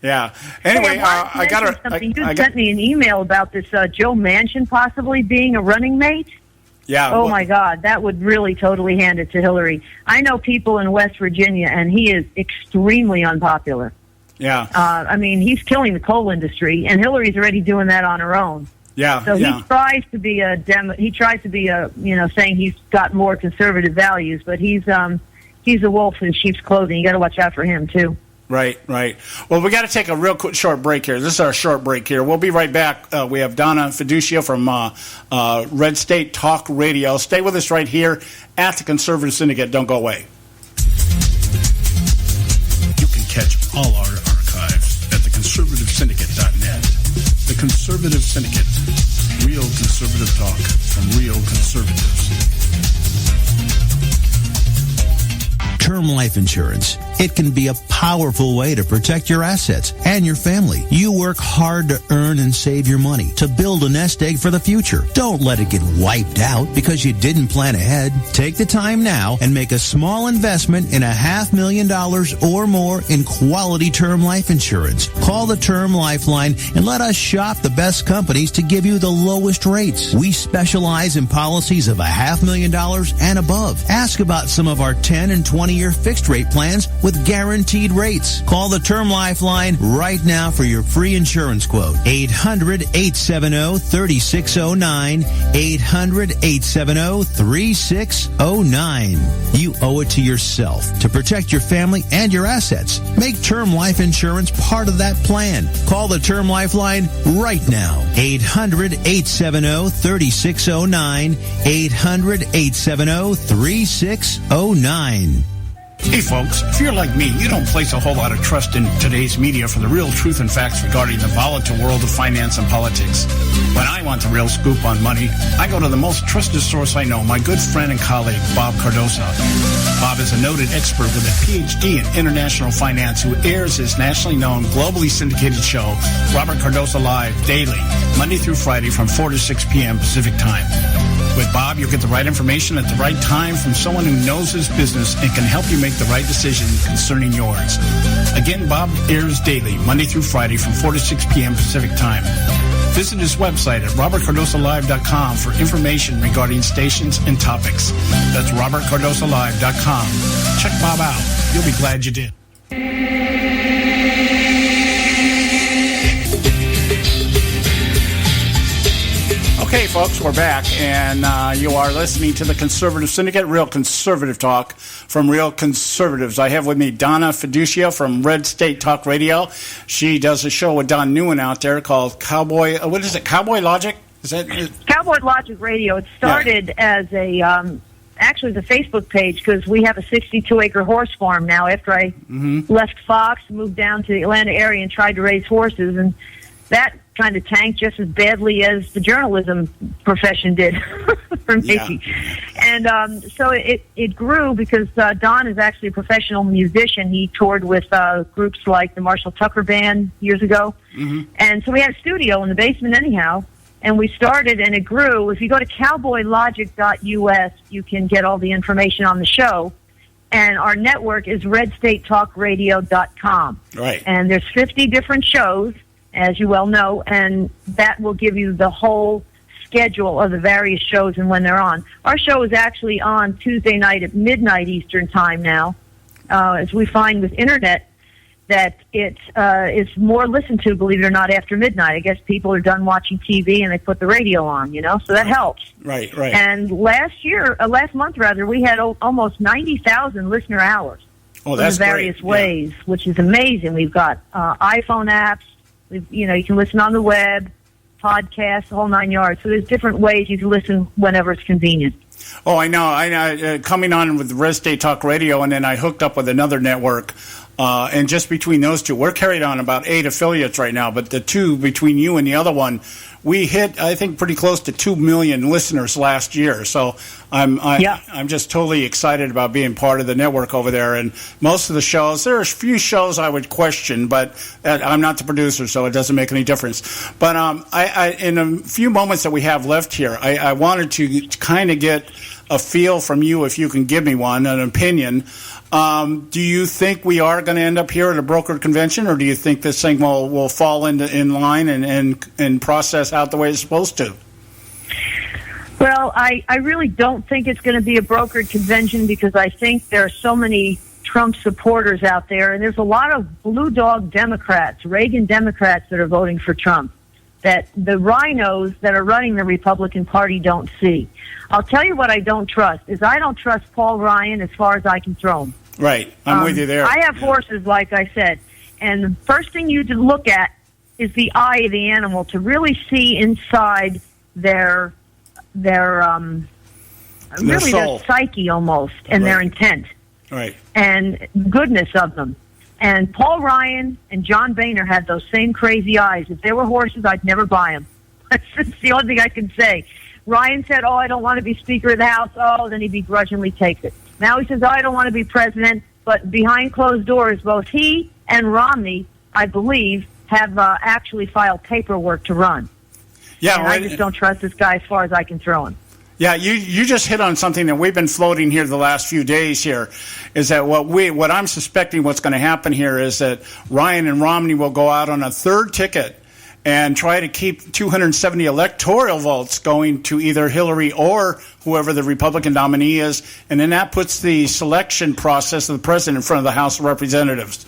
Yeah. Anyway, I got something. You sent me an email about this Joe Manchin possibly being a running mate. Yeah. Oh, my God. That would really totally hand it to Hillary. I know people in West Virginia, and he is extremely unpopular. Yeah. I mean, he's killing the coal industry, and Hillary's already doing that on her own. Yeah. So he tries to be you know, saying he's got more conservative values, but he's a wolf in sheep's clothing. You got to watch out for him too. Right. Well, we got to take a real quick short break here. This is our short break here. We'll be right back. We have Donna Fiducia from Red State Talk Radio. Stay with us right here at the Conservative Syndicate. Don't go away. You can catch all our archives at theconservativesyndicate.net. The Conservative Syndicate. Real conservative talk from real conservatives. Term life insurance. It can be a powerful way to protect your assets and your family. You work hard to earn and save your money to build a nest egg for the future. Don't let it get wiped out because you didn't plan ahead. Take the time now and make a small investment in $500,000 or more in quality term life insurance. Call the Term Lifeline and let us shop the best companies to give you the lowest rates. We specialize in policies of $500,000 and above. Ask about some of our 10 and 20-year fixed rate plans with guaranteed rates. Call the Term Lifeline right now for your free insurance quote. 800-870-3609. 800-870-3609. You owe it to yourself to protect your family and your assets. Make term life insurance part of that plan. Call the Term Lifeline right now. 800-870-3609. 800-870-3609. Hey folks, if you're like me, you don't place a whole lot of trust in today's media for the real truth and facts regarding the volatile world of finance and politics. When I want the real scoop on money, I go to the most trusted source I know, my good friend and colleague, Bob Cardoso. Bob is a noted expert with a PhD in international finance who airs his nationally known, globally syndicated show, Robert Cardoso Live, daily, Monday through Friday from 4 to 6 p.m. Pacific Time. With Bob, you'll get the right information at the right time from someone who knows his business and can help you make the right decision concerning yours. Again, Bob airs daily, Monday through Friday from 4 to 6 p.m. Pacific Time. Visit his website at robertcardosalive.com for information regarding stations and topics. That's robertcardosalive.com. Check Bob out. You'll be glad you did. Okay, folks, we're back, and you are listening to the Conservative Syndicate, Real Conservative Talk from Real Conservatives. I have with me Donna Fiducia from Red State Talk Radio. She does a show with Don Newen out there called Cowboy, what is it, Cowboy Logic? Is that Cowboy Logic Radio? It started as a, actually the Facebook page, because we have a 62-acre horse farm now after I left Fox, moved down to the Atlanta area and tried to raise horses, and that kind of tanked just as badly as the journalism profession did for me. Yeah. And so it grew because Don is actually a professional musician. He toured with groups like the Marshall Tucker Band years ago. And so we had a studio in the basement anyhow, and we started, and it grew. If you go to cowboylogic.us, you can get all the information on the show. And our network is redstatetalkradio.com. Right. And there's 50 different shows, as you well know, and that will give you the whole schedule of the various shows and when they're on. Our show is actually on Tuesday night at midnight Eastern Time now, as we find with Internet that it is more listened to, believe it or not, after midnight. I guess people are done watching TV and they put the radio on, so that helps. Right. And last month, we had almost 90,000 listener hours in various ways, which is amazing. We've got iPhone apps. You can listen on the web, podcasts, the whole 9 yards. So there's different ways you can listen whenever it's convenient. Oh, I know. Coming on with Red State Talk Radio, and then I hooked up with another network. And just between those two, we're carried on about 8 affiliates right now. But the two, between you and the other one, we hit, I think, pretty close to 2 million listeners last year. So I'm just totally excited about being part of the network over there. And most of the shows, there are a few shows I would question, but I'm not the producer, so it doesn't make any difference. But in a few moments that we have left here, I wanted to kind of get a feel from you, if you can give me one, an opinion. Do you think we are going to end up here at a brokered convention, or do you think this thing will fall in line and process out the way it's supposed to? Well, I really don't think it's going to be a brokered convention, because I think there are so many Trump supporters out there, and there's a lot of blue dog Democrats, Reagan Democrats, that are voting for Trump, that the rhinos that are running the Republican Party don't see. I'll tell you what I don't trust, is I don't trust Paul Ryan as far as I can throw him. Right. I'm with you there. I have horses, like I said, and the first thing you to look at is the eye of the animal to really see inside their psyche almost, and their intent. Right. And goodness of them. And Paul Ryan and John Boehner had those same crazy eyes. If they were horses, I'd never buy them. That's the only thing I can say. Ryan said, I don't want to be Speaker of the House. Then he begrudgingly takes it. Now he says, I don't want to be president. But behind closed doors, both he and Romney, I believe, have actually filed paperwork to run. Yeah, and I just don't trust this guy as far as I can throw him. Yeah, you just hit on something that we've been floating here the last few days here, is that what I'm suspecting what's going to happen here is that Ryan and Romney will go out on a third ticket and try to keep 270 electoral votes going to either Hillary or whoever the Republican nominee is, and then that puts the selection process of the president in front of the House of Representatives.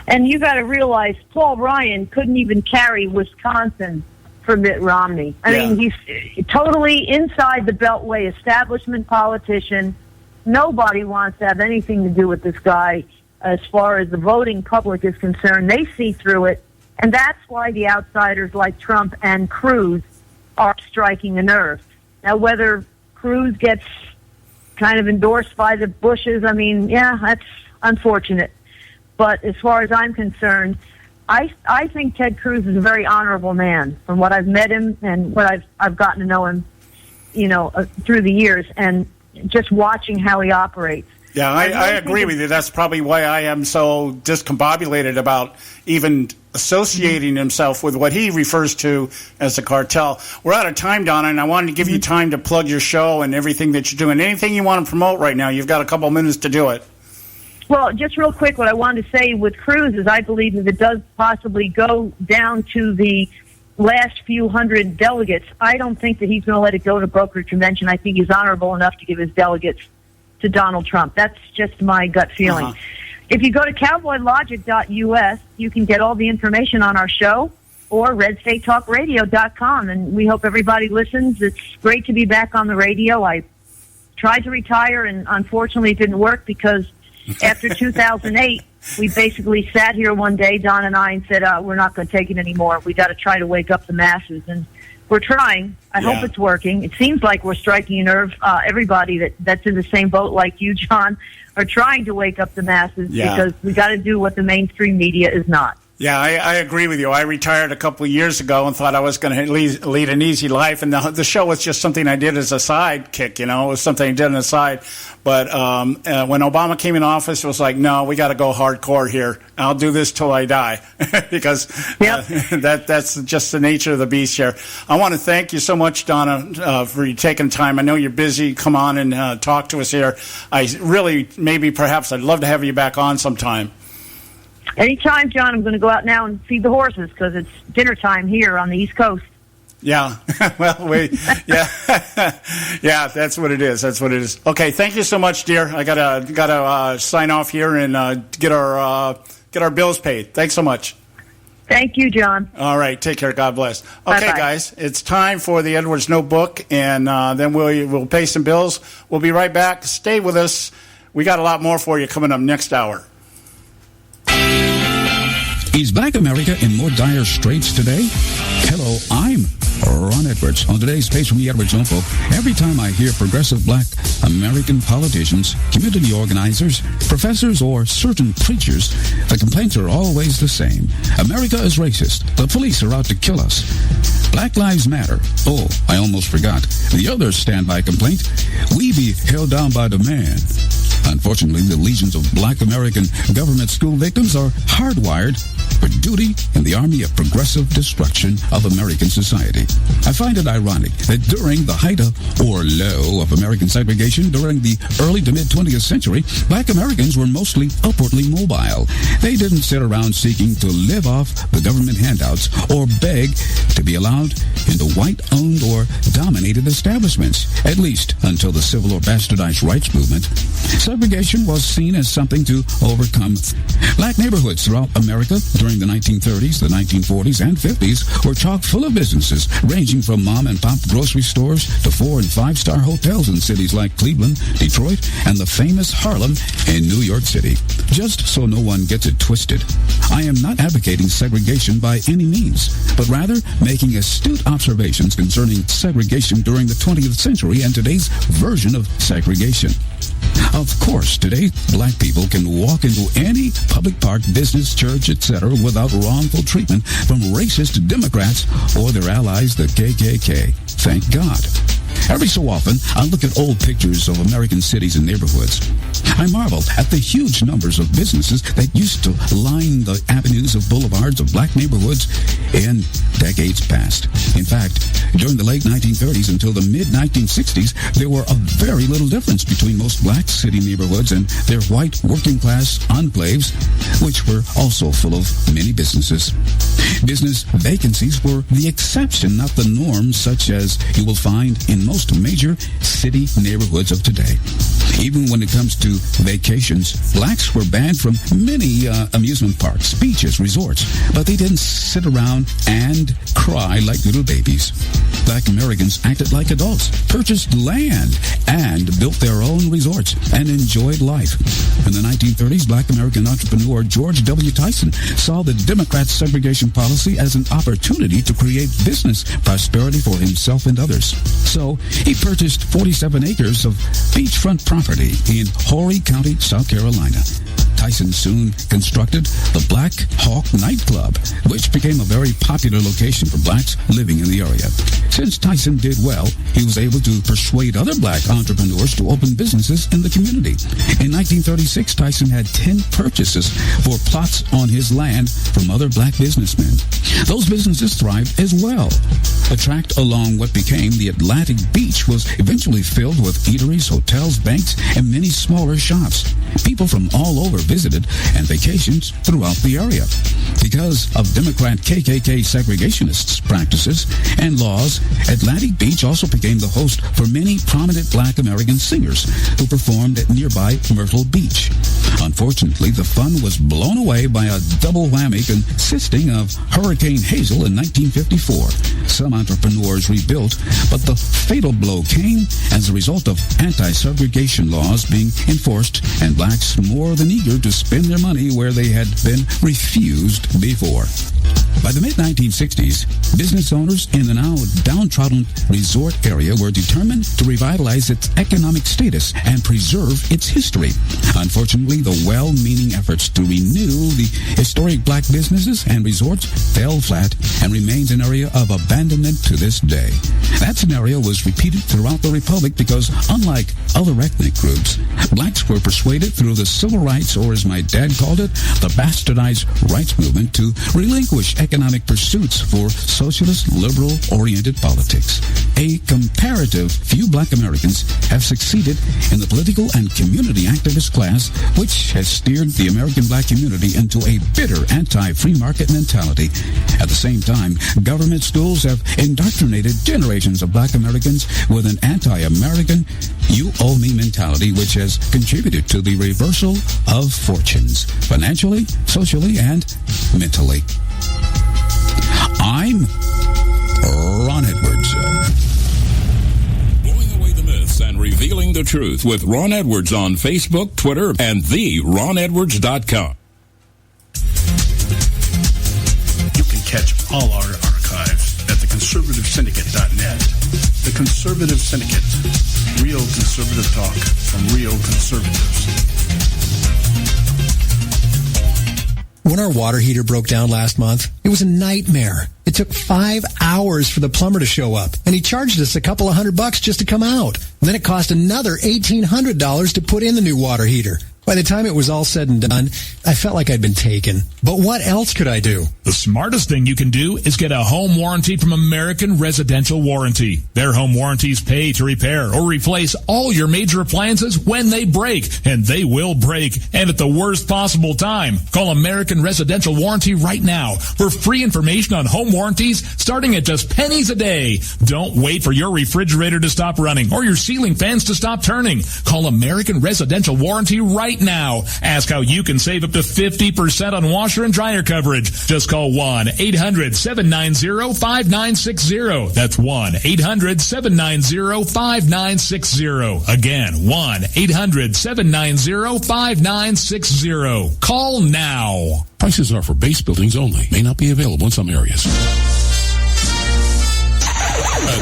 And you got to realize Paul Ryan couldn't even carry Wisconsin for Mitt Romney. I mean, he's totally inside the Beltway establishment politician. Nobody wants to have anything to do with this guy as far as the voting public is concerned. They see through it. And that's why the outsiders like Trump and Cruz are striking a nerve. Now, whether Cruz gets kind of endorsed by the Bushes, I mean, that's unfortunate. But as far as I'm concerned, I think Ted Cruz is a very honorable man from what I've met him and what I've gotten to know him, through the years, and just watching how he operates. Yeah, I agree with you. That's probably why I am so discombobulated about even associating himself with what he refers to as the cartel. We're out of time, Donna, and I wanted to give you time to plug your show and everything that you're doing. Anything you want to promote right now, you've got a couple minutes to do it. Well, just real quick, what I wanted to say with Cruz is I believe if it does possibly go down to the last few hundred delegates, I don't think that he's going to let it go to brokered convention. I think he's honorable enough to give his delegates to Donald Trump. That's just my gut feeling. If you go to cowboylogic.us, you can get all the information on our show, or redstatetalkradio.com, and we hope everybody listens. It's great to be back on the radio. I tried to retire, and unfortunately it didn't work because after 2008, we basically sat here one day, Don and I, and said, we're not going to take it anymore. We got to try to wake up the masses, and we're trying. I hope it's working. It seems like we're striking a nerve. Everybody that's in the same boat like you, John, are trying to wake up the masses because we got to do what the mainstream media is not. Yeah, I agree with you. I retired a couple of years ago and thought I was going to lead an easy life, and the show was just something I did as a sidekick, It was something I did on the side. But when Obama came in office, it was like, no, we got to go hardcore here. I'll do this till I die because that's just the nature of the beast here. I want to thank you so much, Donna, for you taking time. I know you're busy. Come on and talk to us here. Perhaps I'd love to have you back on sometime. Anytime, John. I'm going to go out now and feed the horses because it's dinner time here on the East Coast. Yeah. Yeah, that's what it is. That's what it is. Okay, thank you so much, dear. I gotta sign off here and get our bills paid. Thanks so much. Thank you, John. All right, take care. God bless. Okay, Bye-bye. guys, it's time for the Edwards Notebook, and then we'll pay some bills. We'll be right back. Stay with us. We got a lot more for you coming up next hour. Is Black America in more dire straits today? Hello, I'm Ron Edwards. On today's page from the Edwards Notebook, every time I hear progressive Black American politicians, community organizers, professors, or certain preachers, the complaints are always the same. America is racist. The police are out to kill us. Black Lives Matter. Oh, I almost forgot. The other standby complaint, we be held down by demand. Unfortunately, the legions of Black American government school victims are hardwired for duty in the army of progressive destruction of American society. I find it ironic that during the height or low of American segregation during the early to mid-20th century, Black Americans were mostly upwardly mobile. They didn't sit around seeking to live off the government handouts or beg to be allowed into white-owned or dominated establishments, at least until the civil or bastardized rights movement. Segregation was seen as something to overcome. Black neighborhoods throughout America during the 1930s, the 1940s, and 50s were chock full of businesses, ranging from mom-and-pop grocery stores to 4- and 5-star hotels in cities like Cleveland, Detroit, and the famous Harlem in New York City. Just so no one gets it twisted, I am not advocating segregation by any means, but rather making astute observations concerning segregation during the 20th century and today's version of segregation. Of course, today, Black people can walk into any public park, business, church, etc. without wrongful treatment from racist Democrats or their allies, the KKK. Thank God. Every so often, I look at old pictures of American cities and neighborhoods. I marvel at the huge numbers of businesses that used to line the avenues of boulevards of Black neighborhoods in decades past. In fact, during the late 1930s until the mid-1960s, there were a very little difference between most Black city neighborhoods and their white working-class enclaves, which were also full of many businesses. Business vacancies were the exception, not the norm, such as you will find in most major city neighborhoods of today. Even when it comes to vacations, Blacks were banned from many amusement parks, beaches, resorts, but they didn't sit around and cry like little babies. Black Americans acted like adults, purchased land, and built their own resorts, and enjoyed life. In the 1930s, Black American entrepreneur George W. Tyson saw the Democrats' segregation policy as an opportunity to create business prosperity for himself and others. So he purchased 47 acres of beachfront property in Horry County, South Carolina. Tyson soon constructed the Black Hawk nightclub, which became a very popular location for Blacks living in the area. Since Tyson did well, he was able to persuade other Black entrepreneurs to open businesses in the community. In 1936, Tyson had 10 purchases for plots on his land from other Black businessmen. Those businesses thrived as well. A tract along what became the Atlantic Beach was eventually filled with eateries, hotels, banks, and many smaller shops. People from all over visited and vacations throughout the area. Because of Democrat KKK segregationists' practices and laws, Atlantic Beach also became the host for many prominent Black American singers who performed at nearby Myrtle Beach. Unfortunately, the fun was blown away by a double whammy consisting of Hurricane Hazel in 1954. Some entrepreneurs rebuilt, but the fatal blow came as a result of anti-segregation laws being enforced and blacks more than eager to spend their money where they had been refused before. By the mid-1960s, business owners in the now downtrodden resort area were determined to revitalize its economic status and preserve its history. Unfortunately, the well-meaning efforts to renew the historic black businesses and resorts fell flat and remains an area of abandonment to this day. That scenario was repeated throughout the Republic because, unlike other ethnic groups, blacks were persuaded through the civil rights, or as my dad called it, the bastardized rights movement, to relinquish economic pursuits for socialist, liberal-oriented politics. A comparative few black Americans have succeeded in the political and community activist class, which has steered the American black community into a bitter anti-free market mentality. At the same time, government schools have indoctrinated generations of black Americans with an anti-American, you-owe-me mentality, which has contributed to the reversal of fortunes, financially, socially, and mentally. I'm Ron Edwards. Blowing away the myths and revealing the truth with Ron Edwards on Facebook, Twitter, and theronedwards.com. You can catch all our archives at theconservativesyndicate.net. The Conservative Syndicate. Real conservative talk from real conservatives. When our water heater broke down last month, it was a nightmare. It took 5 hours for the plumber to show up, and he charged us a couple of $100 just to come out. And then it cost another $1,800 to put in the new water heater. By the time it was all said and done, I felt like I'd been taken. But what else could I do? The smartest thing you can do is get a home warranty from American Residential Warranty. Their home warranties pay to repair or replace all your major appliances when they break, and they will break, and at the worst possible time. Call American Residential Warranty right now for free information on home warranties starting at just pennies a day. Don't wait for your refrigerator to stop running or your ceiling fans to stop turning. Call American Residential Warranty right now. Ask how you can save up to 50% on washer and dryer coverage. Just call 1-800-790-5960. That's 1-800-790-5960. Again, 1-800-790-5960. Call now. Prices are for base buildings only. May not be available in some areas.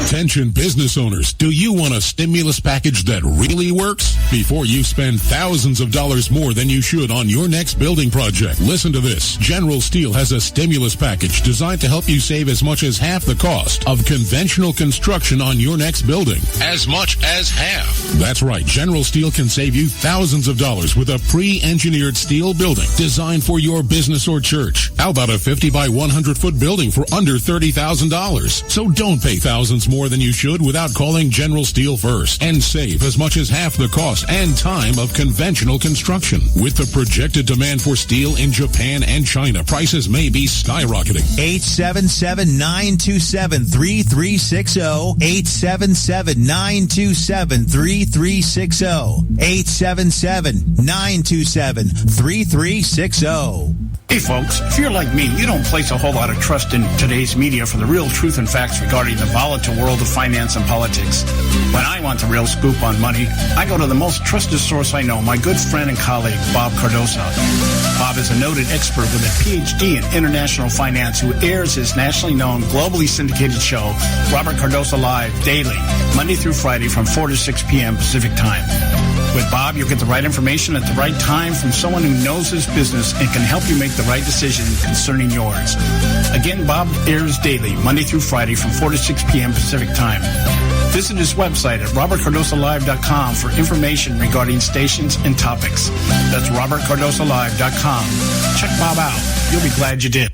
Attention business owners, do you want a stimulus package that really works? Before you spend thousands of dollars more than you should on your next building project, listen to this. General Steel has a stimulus package designed to help you save as much as half the cost of conventional construction on your next building. As much as half. That's right. General Steel can save you thousands of dollars with a pre-engineered steel building designed for your business or church. How about a 50 by 100 foot building for under $30,000? So don't pay thousands more than you should without calling General Steel first and save as much as half the cost and time of conventional construction. With the projected demand for steel in Japan and China, prices may be skyrocketing. 877-927-3360. 877-927-3360. 877-927-3360. Hey folks, if you're like me, you don't place a whole lot of trust in today's media for the real truth and facts regarding the volatile world of finance and politics. When I want the real scoop on money, I go to the most trusted source I know, my good friend and colleague, Bob Cardoso. Bob is a noted expert with a PhD in international finance who airs his nationally known, globally syndicated show, Robert Cardoso Live, daily, Monday through Friday from 4 to 6 p.m. Pacific Time. With Bob, you'll get the right information at the right time from someone who knows his business and can help you make the right decision concerning yours. Again, Bob airs daily, Monday through Friday from 4 to 6 p.m. Pacific Time. Visit his website at robertcardosolive.com for information regarding stations and topics. That's robertcardosolive.com. Check Bob out. You'll be glad you did.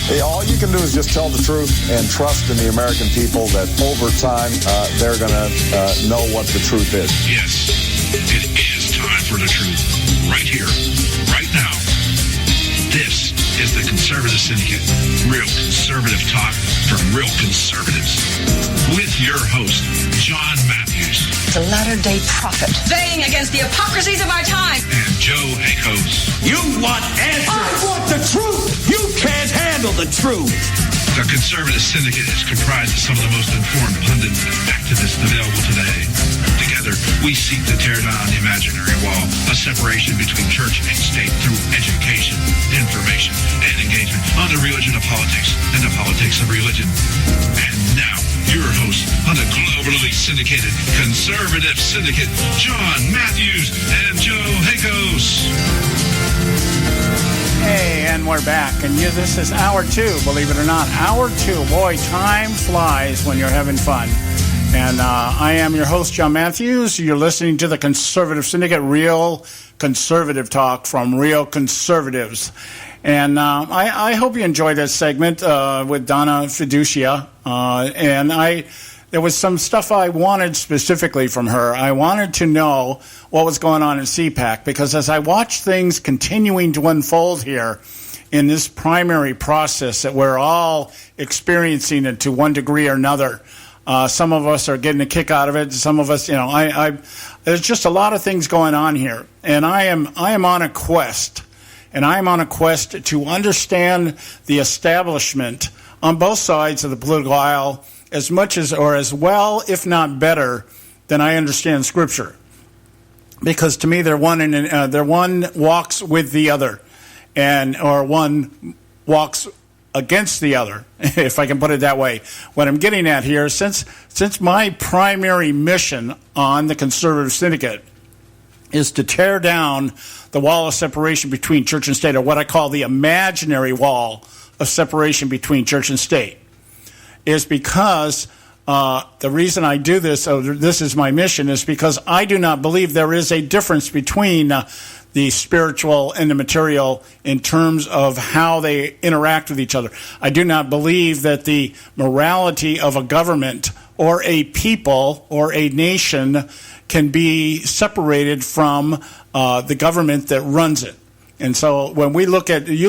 Hey, all you can do is just tell the truth and trust in the American people that over time they're going to know what the truth is. Yes, it is time for the truth. Right here, right now. This is the Conservative Syndicate. Real conservative talk from real conservatives. With your host, John Matthews. The latter-day prophet. Baying against the hypocrisies of our time. And Joe Akos. You want answers. I want the truth. You can't handle the truth. The Conservative Syndicate is comprised of some of the most informed pundits and activists available today. Together, we seek to tear down the imaginary wall, a separation between church and state through education, information, and engagement on the religion of politics and the politics of religion. And now, your host on the globally syndicated Conservative Syndicate, John Matthews and Joe Akos. Hey, and we're back. And this is hour 2, believe it or not. Hour 2. Boy, time flies when you're having fun. And I am your host, John Matthews. You're listening to the Conservative Syndicate, real conservative talk from real conservatives. And I hope you enjoyed this segment with Donna Fiducia. There was some stuff I wanted specifically from her. I wanted to know what was going on in CPAC, because as I watch things continuing to unfold here in this primary process that we're all experiencing it to one degree or another, some of us are getting a kick out of it. Some of us, there's just a lot of things going on here. And I am on a quest. And I'm on a quest to understand the establishment on both sides of the political aisle as much as, or as well, if not better, than I understand Scripture. Because to me, they're one walks with the other, or one walks against the other, if I can put it that way. What I'm getting at here, since my primary mission on the Conservative Syndicate is to tear down the wall of separation between church and state, or what I call the imaginary wall of separation between church and state, is because the reason I do this, this is my mission, is because I do not believe there is a difference between the spiritual and the material in terms of how they interact with each other. I do not believe that the morality of a government or a people or a nation can be separated from the government that runs it. And so when you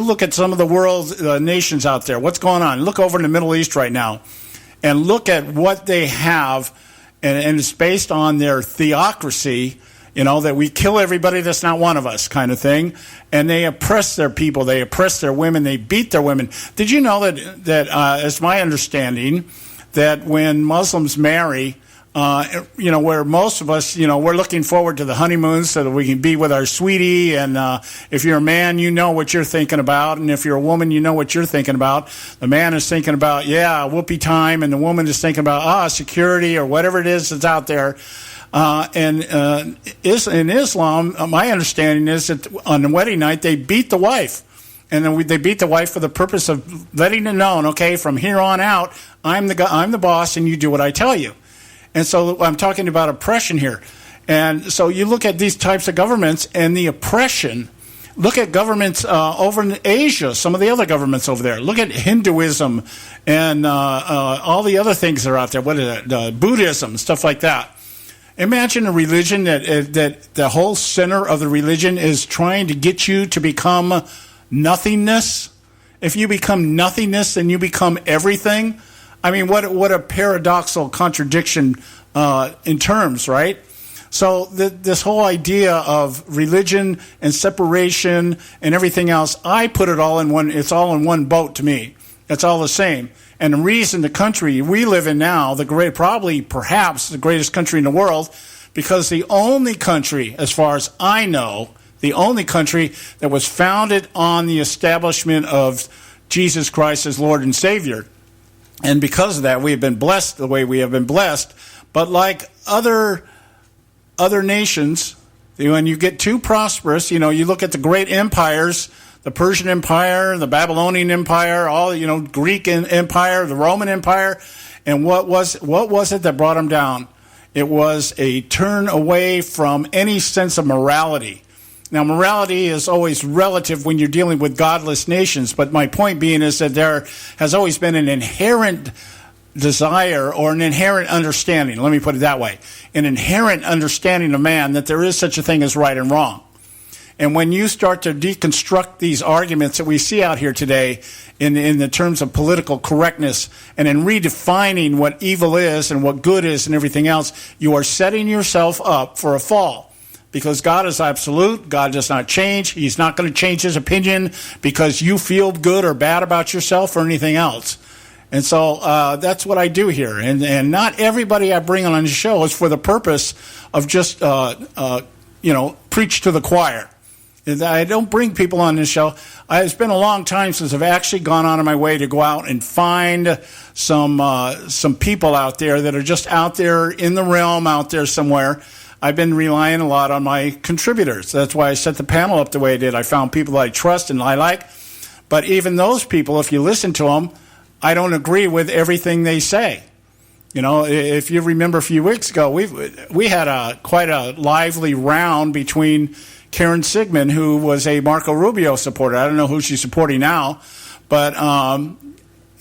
look at some of the world's nations out there, what's going on? Look over in the Middle East right now and look at what they have, and it's based on their theocracy, that we kill everybody that's not one of us kind of thing. And they oppress their people. They oppress their women. They beat their women. Did you know that it's my understanding that when Muslims marry, where most of us, we're looking forward to the honeymoon so that we can be with our sweetie. And if you're a man, you know what you're thinking about. And if you're a woman, you know what you're thinking about. The man is thinking about, whoopee time. And the woman is thinking about, security or whatever it is that's out there. In Islam, my understanding is that on the wedding night, they beat the wife. And then they beat the wife for the purpose of letting it known, okay, from here on out, I'm the boss and you do what I tell you. And so I'm talking about oppression here. And so you look at these types of governments and the oppression. Look at governments over in Asia, some of the other governments over there. Look at Hinduism and all the other things that are out there. What is it? Buddhism, stuff like that. Imagine a religion that the whole center of the religion is trying to get you to become nothingness. If you become nothingness, then you become everything. I mean, what a paradoxical contradiction in terms, right? So this whole idea of religion and separation and everything else, I put it all in one. It's all in one boat to me. It's all the same. And the reason the country we live in now, perhaps the greatest country in the world, because the only country, as far as I know, the only country that was founded on the establishment of Jesus Christ as Lord and Savior. And because of that, we have been blessed the way we have been blessed. But like other nations, when you get too prosperous, you look at the great empires, the Persian Empire, the Babylonian Empire, all Greek Empire, the Roman Empire, and what was it that brought them down? It was a turn away from any sense of morality. Now, morality is always relative when you're dealing with godless nations, but my point being is that there has always been an inherent desire or an inherent understanding, let me put it that way, an inherent understanding of man that there is such a thing as right and wrong. And when you start to deconstruct these arguments that we see out here today in the terms of political correctness and in redefining what evil is and what good is and everything else, you are setting yourself up for a fall. Because God is absolute. God does not change. He's not going to change his opinion because you feel good or bad about yourself or anything else. And so that's what I do here. And not everybody I bring on the show is for the purpose of just, preach to the choir. I don't bring people on this show. It's been a long time since I've actually gone out of my way to go out and find some people out there that are just out there in the realm out there somewhere. I've been relying a lot on my contributors. That's why I set the panel up the way I did. I found people that I trust and I like. But even those people, if you listen to them, I don't agree with everything they say. You know, if you remember a few weeks ago, we had quite a lively round between Karen Sigmund, who was a Marco Rubio supporter. I don't know who she's supporting now, but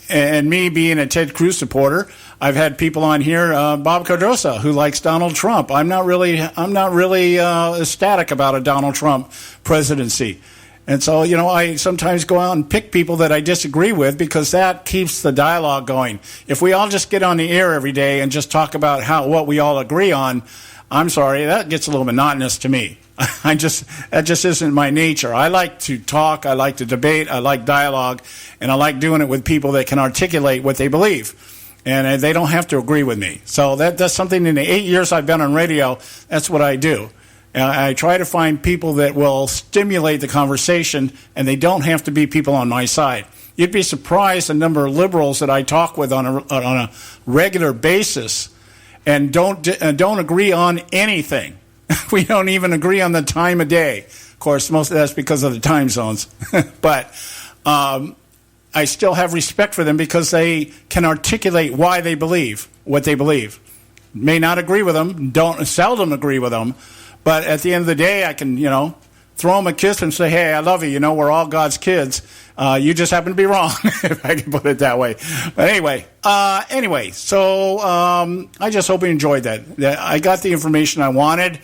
and me being a Ted Cruz supporter, I've had people on here, Bob Cardosa, who likes Donald Trump. I'm not really ecstatic about a Donald Trump presidency. And so, you know, I sometimes go out and pick people that I disagree with because that keeps the dialogue going. If we all just get on the air every day and just talk about what we all agree on, I'm sorry, that gets a little monotonous to me. That just isn't my nature. I like to talk, I like to debate, I like dialogue, and I like doing it with people that can articulate what they believe. And they don't have to agree with me. So that's something in the 8 years I've been on radio, that's what I do. I try to find people that will stimulate the conversation, and they don't have to be people on my side. You'd be surprised the number of liberals that I talk with on a regular basis and don't agree on anything. We don't even agree on the time of day. Of course, most of that's because of the time zones. But I still have respect for them because they can articulate why they believe what they believe. May not agree with them, seldom agree with them, but at the end of the day, I can, throw them a kiss and say, hey, I love you. We're all God's kids. You just happen to be wrong, if I can put it that way. But anyway, so I just hope you enjoyed that. I got the information I wanted.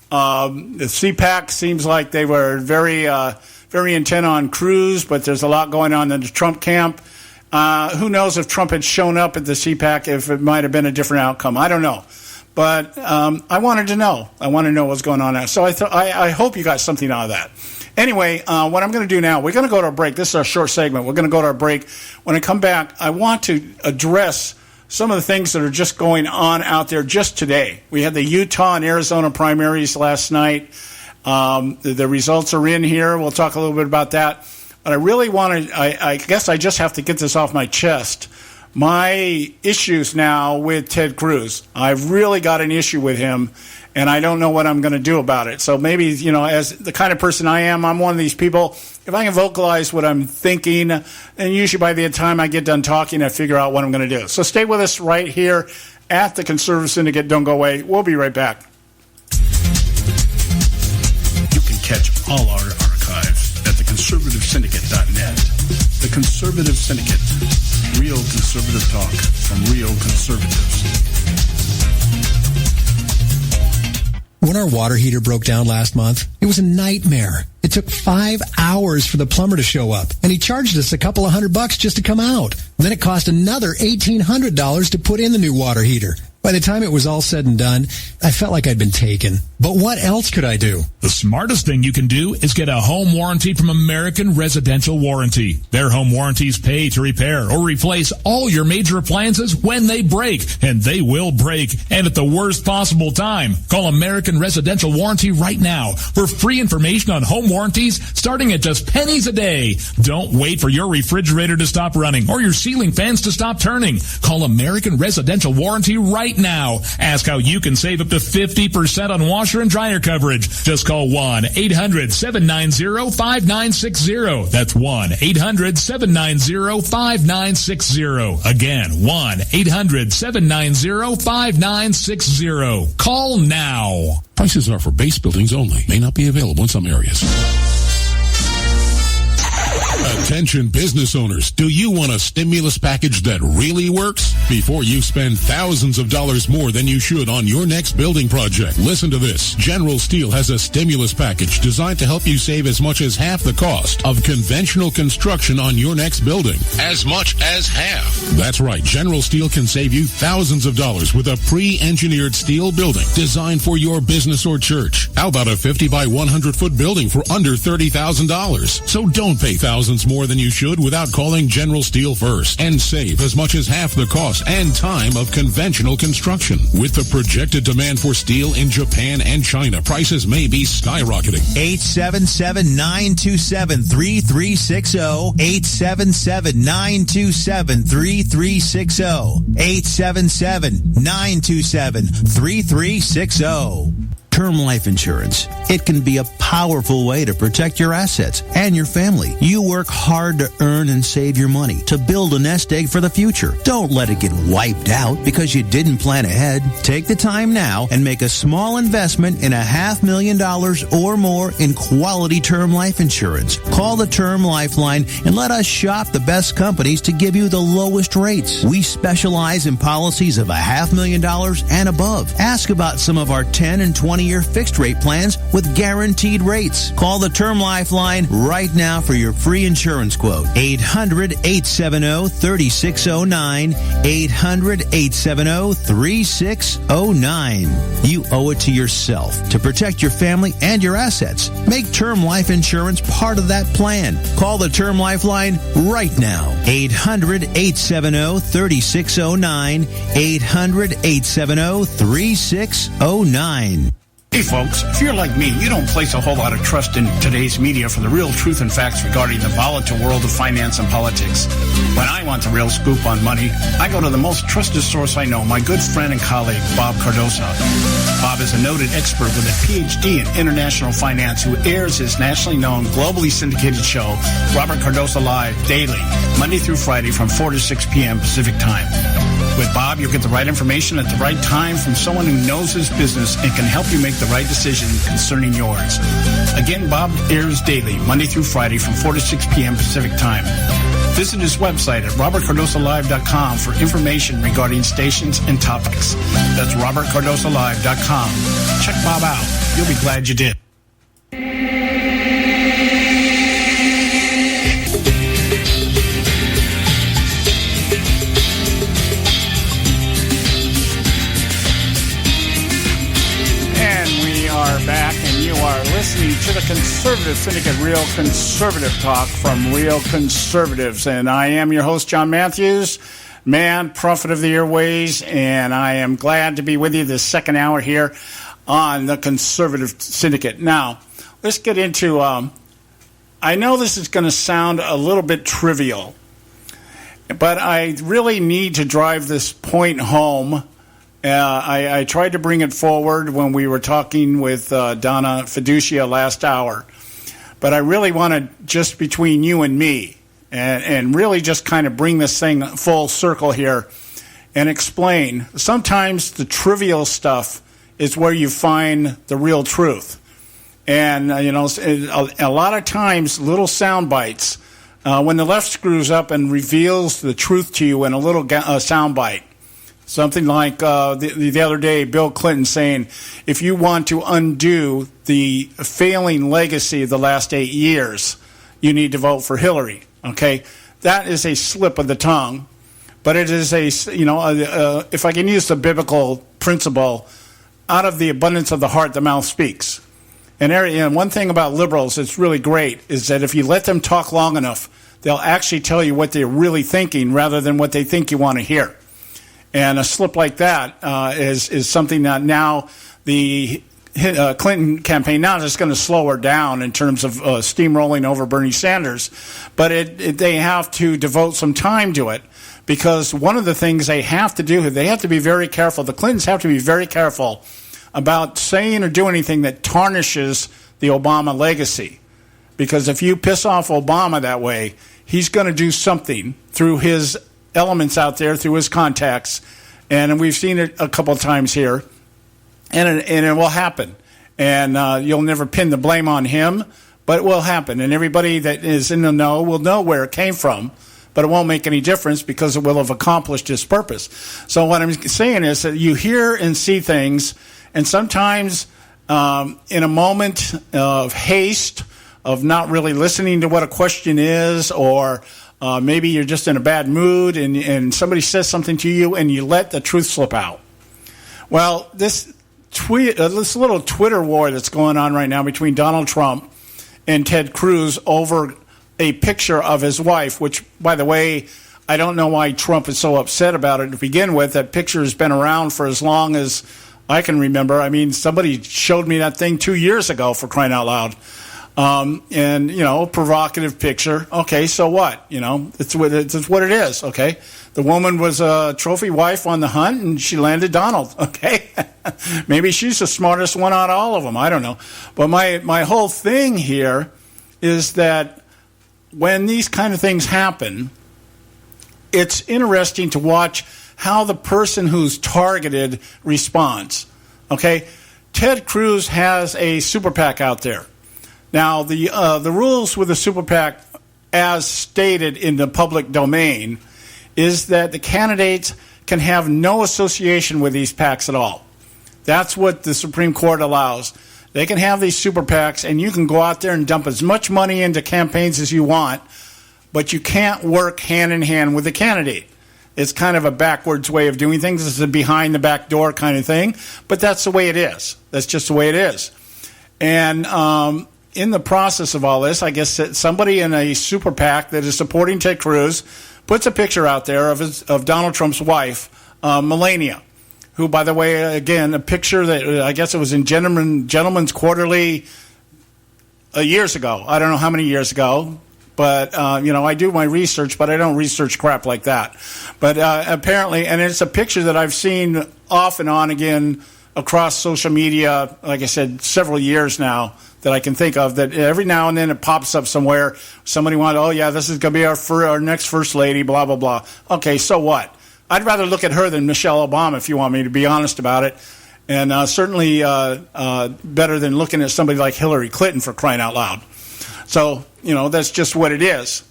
The CPAC seems like they were very intent on Cruz, but there's a lot going on in the Trump camp. Who knows if Trump had shown up at the CPAC, if it might have been a different outcome. I don't know. But I wanted to know. I want to know what's going on there. So I hope you got something out of that. Anyway, what I'm going to do now, we're going to go to a break. This is our short segment. We're going to go to our break. When I come back, I want to address some of the things that are just going on out there just today. We had the Utah and Arizona primaries last night. The results are in here. We'll talk a little bit about that. But I really want to, I guess I just have to get this off my chest. My issues now with Ted Cruz. I've really got an issue with him, and I don't know what I'm going to do about it. So maybe, as the kind of person I am, I'm one of these people, if I can vocalize what I'm thinking, and usually by the time I get done talking, I figure out what I'm going to do. So stay with us right here at the Conservative Syndicate. Don't go away. We'll be right back. You can catch all our archives at theconservativesyndicate.net. The Conservative Syndicate. Real conservative talk from real conservatives. When our water heater broke down last month, it was a nightmare. It took 5 hours for the plumber to show up, and he charged us a couple of $100 just to come out. And then it cost another $1,800 to put in the new water heater. By the time it was all said and done, I felt like I'd been taken. But what else could I do? The smartest thing you can do is get a home warranty from American Residential Warranty. Their home warranties pay to repair or replace all your major appliances when they break, and they will break, and at the worst possible time. Call American Residential Warranty right now for free information on home warranties starting at just pennies a day. Don't wait for your refrigerator to stop running or your ceiling fans to stop turning. Call American Residential Warranty right right now. Ask how you can save up to 50% on washer and dryer coverage. Just call 1-800-790-5960. That's 1-800-790-5960. Again, 1-800-790-5960. Call now. Prices are for base buildings only. May not be available in some areas. Attention business owners, do you want a stimulus package that really works? Before you spend thousands of dollars more than you should on your next building project, listen to this. General Steel has a stimulus package designed to help you save as much as half the cost of conventional construction on your next building. As much as half. That's right. General Steel can save you thousands of dollars with a pre-engineered steel building designed for your business or church. How about a 50 by 100 foot building for under $30,000? So don't pay thousands more than you should without calling General Steel first and save as much as half the cost and time of conventional construction. With the projected demand for steel in Japan and China, prices may be skyrocketing. 877-927-3360. 877-927-3360. 877-927-3360. Term life insurance. It can be a powerful way to protect your assets and your family. You work hard to earn and save your money to build a nest egg for the future. Don't let it get wiped out because you didn't plan ahead. Take the time now and make a small investment in $500,000 or more in quality term life insurance. Call the Term Lifeline and let us shop the best companies to give you the lowest rates. We specialize in policies of $500,000 and above. Ask about some of our 10 and 20-year fixed rate plans with guaranteed rates. Call the Term Lifeline right now for your free insurance quote. 800-870-3609. 800-870-3609. You owe it to yourself to protect your family and your assets. Make term life insurance part of that plan. Call the Term Lifeline right now. 800-870-3609. 800-870-3609. Hey folks, if you're like me, you don't place a whole lot of trust in today's media for the real truth and facts regarding the volatile world of finance and politics. When I want the real scoop on money, I go to the most trusted source I know, my good friend and colleague, Bob Cardoso. Bob is a noted expert with a PhD in international finance who airs his nationally known, globally syndicated show, Robert Cardoso Live, daily, Monday through Friday from 4 to 6 p.m. Pacific Time. With Bob, you'll get the right information at the right time from someone who knows his business and can help you make the right decision concerning yours. Again, Bob airs daily, Monday through Friday from 4 to 6 p.m. Pacific Time. Visit his website at robertcardosolive.com for information regarding stations and topics. That's robertcardosolive.com. Check Bob out. You'll be glad you did. Back, and you are listening to the Conservative Syndicate, Real Conservative Talk from Real Conservatives. And I am your host, John Matthews, man, prophet of the airways, and I am glad to be with you this second hour here on the Conservative Syndicate. Now, let's get into, I know this is going to sound a little bit trivial, but I really need to drive this point home. I tried to bring it forward when we were talking with Donna Fiducia last hour. But I really want to, just between you and me, and really just kind of bring this thing full circle here and explain. Sometimes the trivial stuff is where you find the real truth. And, you know, a lot of times little sound bites, when the left screws up and reveals the truth to you in a little sound bite. Something like the other day, Bill Clinton saying, if you want to undo the failing legacy of the last 8 years, you need to vote for Hillary. Okay, that is a slip of the tongue, but it is if I can use the biblical principle, out of the abundance of the heart, the mouth speaks. And one thing about liberals that's really great is that if you let them talk long enough, they'll actually tell you what they're really thinking rather than what they think you want to hear. And a slip like that is something that now the Clinton campaign now is going to slow her down in terms of steamrolling over Bernie Sanders. But they have to devote some time to it because one of the things they have to do, they have to be very careful. The Clintons have to be very careful about saying or doing anything that tarnishes the Obama legacy. Because if you piss off Obama that way, he's going to do something through his elements out there, through his contacts. And we've seen it a couple of times here. And it will happen. And you'll never pin the blame on him, but it will happen. And everybody that is in the know will know where it came from. But it won't make any difference because it will have accomplished its purpose. So what I'm saying is that you hear and see things, and sometimes in a moment of haste, of not really listening to what a question is, or maybe you're just in a bad mood and somebody says something to you and you let the truth slip out. Well, this little Twitter war that's going on right now between Donald Trump and Ted Cruz over a picture of his wife, which, by the way, I don't know why Trump is so upset about it to begin with. That picture has been around for as long as I can remember. I mean, somebody showed me that thing 2 years ago, for crying out loud. And, provocative picture. Okay, so what? It's what it is, okay? The woman was a trophy wife on the hunt, and she landed Donald, okay? Maybe she's the smartest one out of all of them. I don't know. But my whole thing here is that when these kind of things happen, it's interesting to watch how the person who's targeted responds, okay? Ted Cruz has a super PAC out there. Now, the rules with the super PAC, as stated in the public domain, is that the candidates can have no association with these PACs at all. That's what the Supreme Court allows. They can have these super PACs, and you can go out there and dump as much money into campaigns as you want, but you can't work hand in hand with the candidate. It's kind of a backwards way of doing things. It's a behind the back door kind of thing, but that's the way it is. That's just the way it is. And in the process of all this, I guess that somebody in a super PAC that is supporting Ted Cruz puts a picture out there of Donald Trump's wife, Melania, who, by the way, again, a picture that I guess it was in Gentleman's Quarterly years ago. I don't know how many years ago, but, I do my research, but I don't research crap like that. But apparently, and it's a picture that I've seen off and on again across social media, like I said, several years now, that I can think of, that every now and then it pops up somewhere. Somebody wanted, oh, yeah, this is going to be our next first lady, blah, blah, blah. Okay, so what? I'd rather look at her than Michelle Obama, if you want me to be honest about it. And certainly better than looking at somebody like Hillary Clinton, for crying out loud. So, that's just what it is.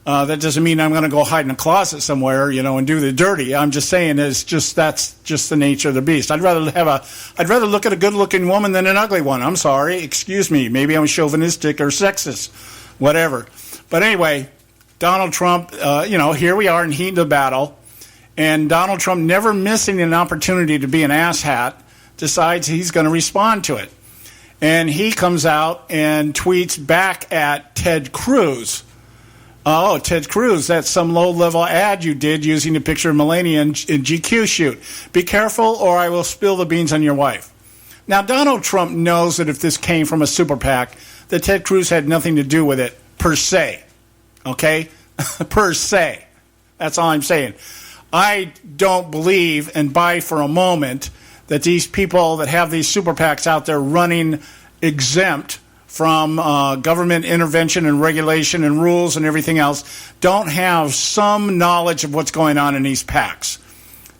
That doesn't mean I'm going to go hide in a closet somewhere, and do the dirty. I'm just saying that's just the nature of the beast. I'd rather look at a good-looking woman than an ugly one. I'm sorry, excuse me. Maybe I'm chauvinistic or sexist, whatever. But anyway, Donald Trump, here we are in heat of the battle, and Donald Trump, never missing an opportunity to be an asshat, decides he's going to respond to it, and he comes out and tweets back at Ted Cruz. Oh, Ted Cruz, that's some low-level ad you did using a picture of Melania in GQ shoot. Be careful or I will spill the beans on your wife. Now, Donald Trump knows that if this came from a super PAC, that Ted Cruz had nothing to do with it, per se. Okay? Per se. That's all I'm saying. I don't believe and buy for a moment that these people that have these super PACs out there running exempt from government intervention and regulation and rules and everything else don't have some knowledge of what's going on in these PACs.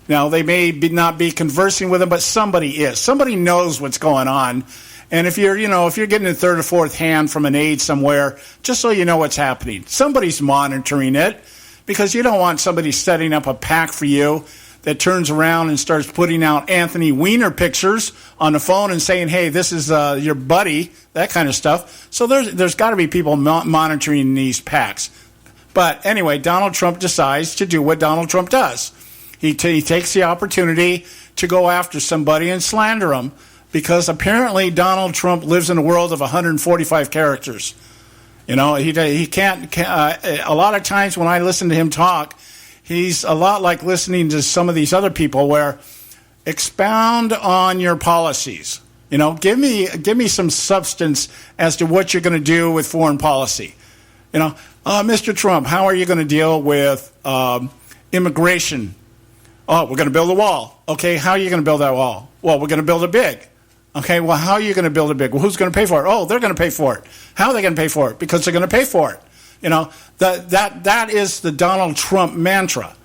Now, they may not be conversing with them, but somebody is. Somebody knows what's going on. And if you're getting a third or fourth hand from an aide somewhere, just so you know what's happening, somebody's monitoring it, because you don't want somebody setting up a PAC for you that turns around and starts putting out Anthony Weiner pictures on the phone and saying, hey, this is your buddy, that kind of stuff. So there's got to be people monitoring these PACs. But anyway, Donald Trump decides to do what Donald Trump does. He takes the opportunity to go after somebody and slander them, because apparently Donald Trump lives in a world of 145 characters. He can't a lot of times when I listen to him talk, he's a lot like listening to some of these other people where expound on your policies. Give me some substance as to what you're going to do with foreign policy. Mr. Trump, how are you going to deal with immigration. Oh, we're going to build a wall. Okay, how are you going to build that wall? Well, we're going to build it big. Okay, well, how are you going to build it big? Well, who's going to pay for it? Oh, they're going to pay for it. How are they going to pay for it? Because they're going to pay for it. You know, that is the Donald Trump mantra.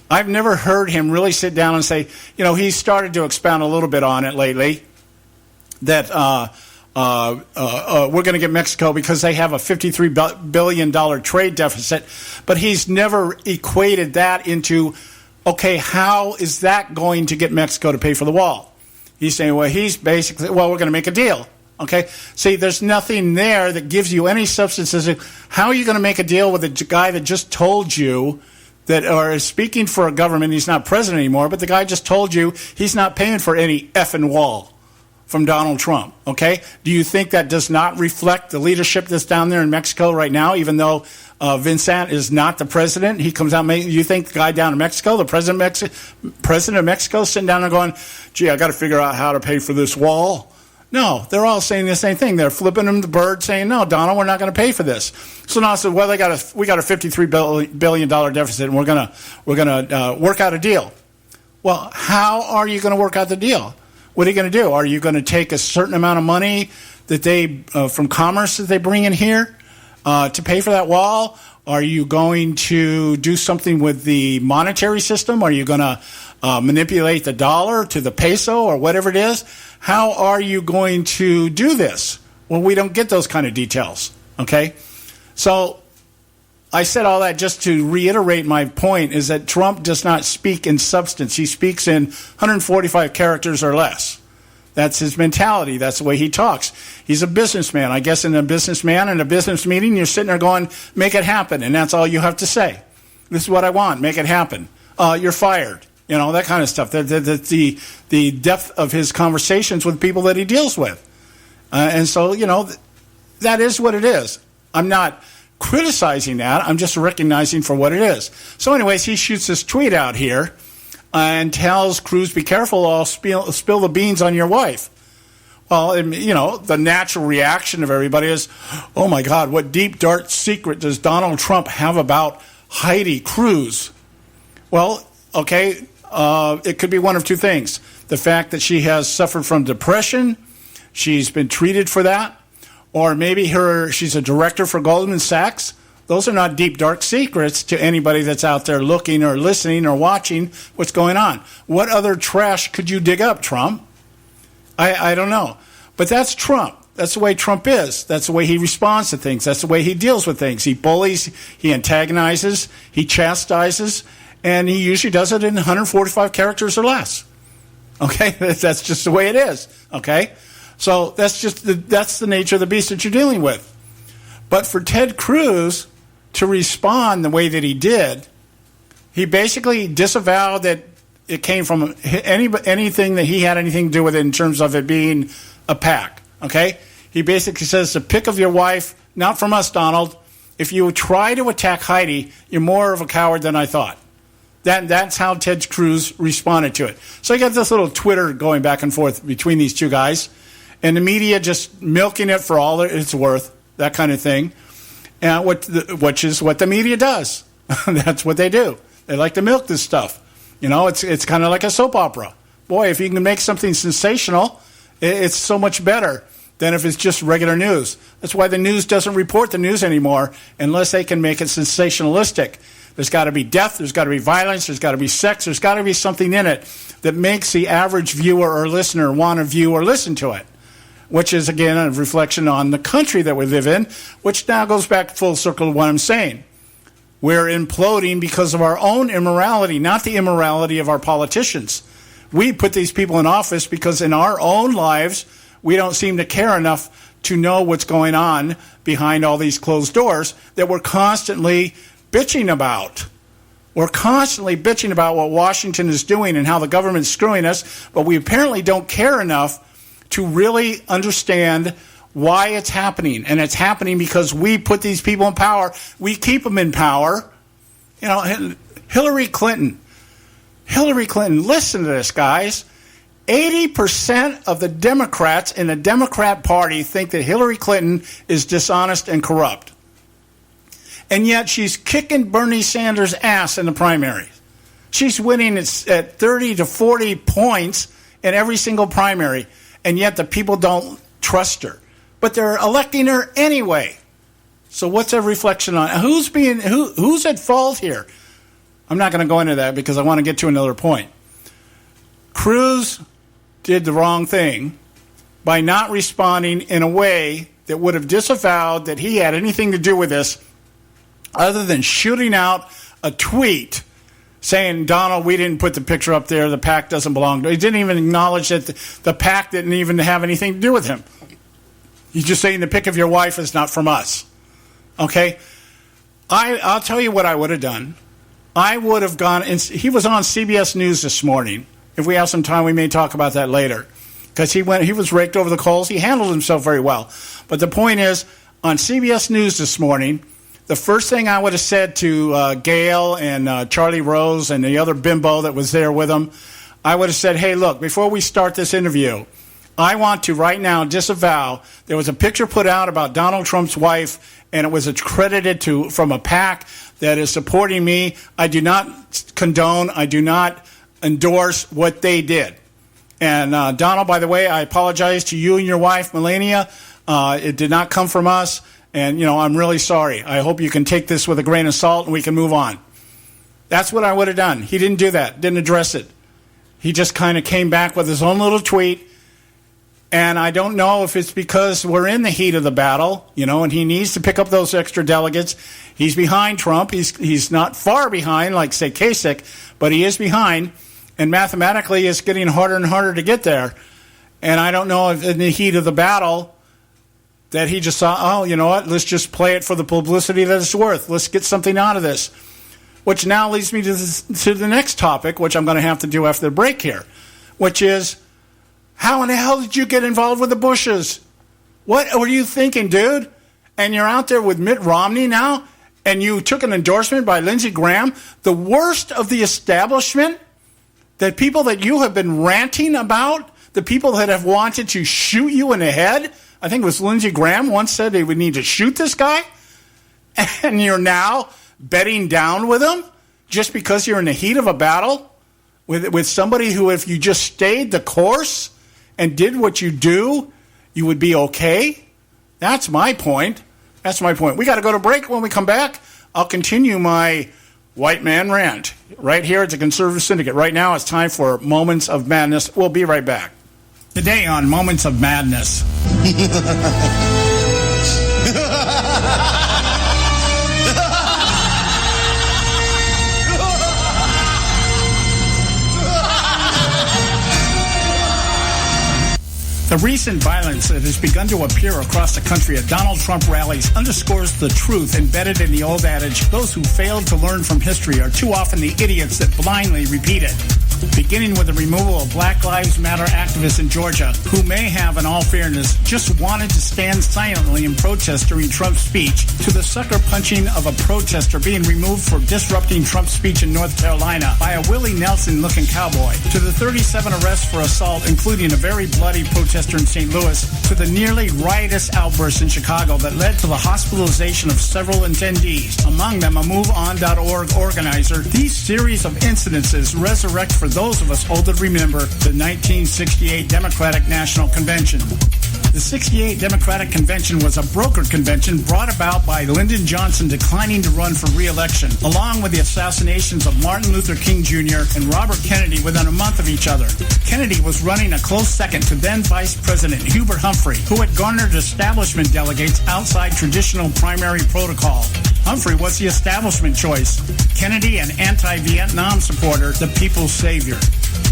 I've never heard him really sit down and say, you know, he started to expound a little bit on it lately, that we're going to get Mexico because they have a $53 billion trade deficit. But he's never equated that into, okay, how is that going to get Mexico to pay for the wall? He's saying, well, he's basically, well, we're going to make a deal. Okay? See, there's nothing there that gives you any substance as to how are you going to make a deal with a guy that just told you that, or is speaking for a government, he's not president anymore, but the guy just told you he's not paying for any effing wall from Donald Trump, okay? Do you think that does not reflect the leadership that's down there in Mexico right now, even though Vincent is not the president? He comes out, you think the guy down in Mexico, the president of Mexico, sitting down there going, gee, I got to figure out how to pay for this wall? No, they're all saying the same thing. They're flipping him the bird, saying, no, Donald, we're not going to pay for this. So now I said, well, we got a $53 billion deficit, and we're going to work out a deal. Well, how are you going to work out the deal? What are you going to do? Are you going to take a certain amount of money that they from commerce that they bring in here to pay for that wall? Are you going to do something with the monetary system? Are you going to manipulate the dollar to the peso or whatever it is? How are you going to do this? Well, we don't get those kind of details, okay? So I said all that just to reiterate my point is that Trump does not speak in substance. He speaks in 145 characters or less. That's his mentality. That's the way he talks. He's a businessman. I guess in a business meeting, you're sitting there going, make it happen, and that's all you have to say. This is what I want. Make it happen. You're fired. You know, that kind of stuff. That's the depth of his conversations with people that he deals with. And so, you know, that is what it is. I'm not criticizing that. I'm just recognizing for what it is. So anyways, he shoots this tweet out here and tells Cruz, be careful, I'll spill the beans on your wife. Well, you know, the natural reaction of everybody is, oh my God, what deep, dark secret does Donald Trump have about Heidi Cruz? Well, okay, it could be one of two things. The fact that she has suffered from depression, she's been treated for that, or maybe she's a director for Goldman Sachs. Those are not deep, dark secrets to anybody that's out there looking or listening or watching what's going on. What other trash could you dig up, Trump? I don't know. But that's Trump. That's the way Trump is. That's the way he responds to things. That's the way he deals with things. He bullies, he antagonizes, he chastises, and he usually does it in 145 characters or less. Okay? That's just the way it is. Okay? So that's the nature of the beast that you're dealing with. But for Ted Cruz to respond the way that he did, he basically disavowed that it came from anything that he had anything to do with it in terms of it being a pack. Okay? He basically says, the pick of your wife, not from us, Donald. If you try to attack Heidi, you're more of a coward than I thought. That's how Ted Cruz responded to it. So you got this little Twitter going back and forth between these two guys, and the media just milking it for all it's worth, that kind of thing, and which is what the media does. That's what they do. They like to milk this stuff. You know, it's kind of like a soap opera. Boy, if you can make something sensational, it's so much better than if it's just regular news. That's why the news doesn't report the news anymore unless they can make it sensationalistic. There's got to be death, there's got to be violence, there's got to be sex, there's got to be something in it that makes the average viewer or listener want to view or listen to it, which is, again, a reflection on the country that we live in, which now goes back full circle to what I'm saying. We're imploding because of our own immorality, not the immorality of our politicians. We put these people in office because in our own lives, we don't seem to care enough to know what's going on behind all these closed doors that we're constantly bitching about. We're constantly bitching about what Washington is doing and how the government's screwing us, but we apparently don't care enough to really understand why it's happening. And it's happening because we put these people in power. We keep them in power. You know, Hillary Clinton, listen to this, guys. 80% of the Democrats in the Democrat Party think that Hillary Clinton is dishonest and corrupt. And yet she's kicking Bernie Sanders' ass in the primaries. She's winning at 30 to 40 points in every single primary, and yet the people don't trust her. But they're electing her anyway. So what's a reflection on who's at fault here? I'm not going to go into that because I want to get to another point. Cruz did the wrong thing by not responding in a way that would have disavowed that he had anything to do with this, other than shooting out a tweet saying, Donald, we didn't put the picture up there. The PAC doesn't belong to. He didn't even acknowledge that the PAC didn't even have anything to do with him. He's just saying the pic of your wife is not from us. Okay? I'll tell you what I would have done. I would have gone, he was on CBS News this morning. If we have some time, we may talk about that later. Because he was raked over the coals. He handled himself very well. But the point is, on CBS News this morning, the first thing I would have said to Gail and Charlie Rose and the other bimbo that was there with him, I would have said, hey, look, before we start this interview, I want to right now disavow. There was a picture put out about Donald Trump's wife, and it was accredited from a PAC that is supporting me. I do not condone, I do not endorse what they did. And Donald, by the way, I apologize to you and your wife, Melania. It did not come from us. And, I'm really sorry. I hope you can take this with a grain of salt and we can move on. That's what I would have done. He didn't do that, didn't address it. He just kind of came back with his own little tweet. And I don't know if it's because we're in the heat of the battle, and he needs to pick up those extra delegates. He's behind Trump. He's not far behind, like, say, Kasich, but he is behind. And mathematically, it's getting harder and harder to get there. And I don't know if in the heat of the battle that he just thought, oh, you know what, let's just play it for the publicity that it's worth. Let's get something out of this. Which now leads me to the next topic, which I'm going to have to do after the break here, which is, how in the hell did you get involved with the Bushes? What were you thinking, dude? And you're out there with Mitt Romney now, and you took an endorsement by Lindsey Graham, the worst of the establishment, that people that you have been ranting about, the people that have wanted to shoot you in the head. I think it was Lindsey Graham once said they would need to shoot this guy. And you're now bedding down with him just because you're in the heat of a battle with somebody who, if you just stayed the course and did what you do, you would be okay. That's my point. That's my point. We got to go to break. When we come back, I'll continue my white man rant right here at the Conservative Syndicate. Right now, it's time for Moments of Madness. We'll be right back. Today on Moments of Madness. The recent violence that has begun to appear across the country at Donald Trump rallies underscores the truth embedded in the old adage, those who failed to learn from history are too often the idiots that blindly repeat it. Beginning with the removal of Black Lives Matter activists in Georgia, who may have, in all fairness, just wanted to stand silently in protest during Trump's speech, to the sucker punching of a protester being removed for disrupting Trump's speech in North Carolina by a Willie Nelson-looking cowboy, to the 37 arrests for assault, including a very bloody protester in St. Louis, to the nearly riotous outburst in Chicago that led to the hospitalization of several attendees, among them a MoveOn.org organizer. These series of incidences resurrect for those of us older to remember the 1968 Democratic National Convention. The 68 Democratic Convention was a brokered convention brought about by Lyndon Johnson declining to run for re-election, along with the assassinations of Martin Luther King Jr. and Robert Kennedy within a month of each other. Kennedy was running a close second to then Vice President Hubert Humphrey, who had garnered establishment delegates outside traditional primary protocol. Humphrey was the establishment choice. Kennedy, an anti-Vietnam supporter, the people's savior.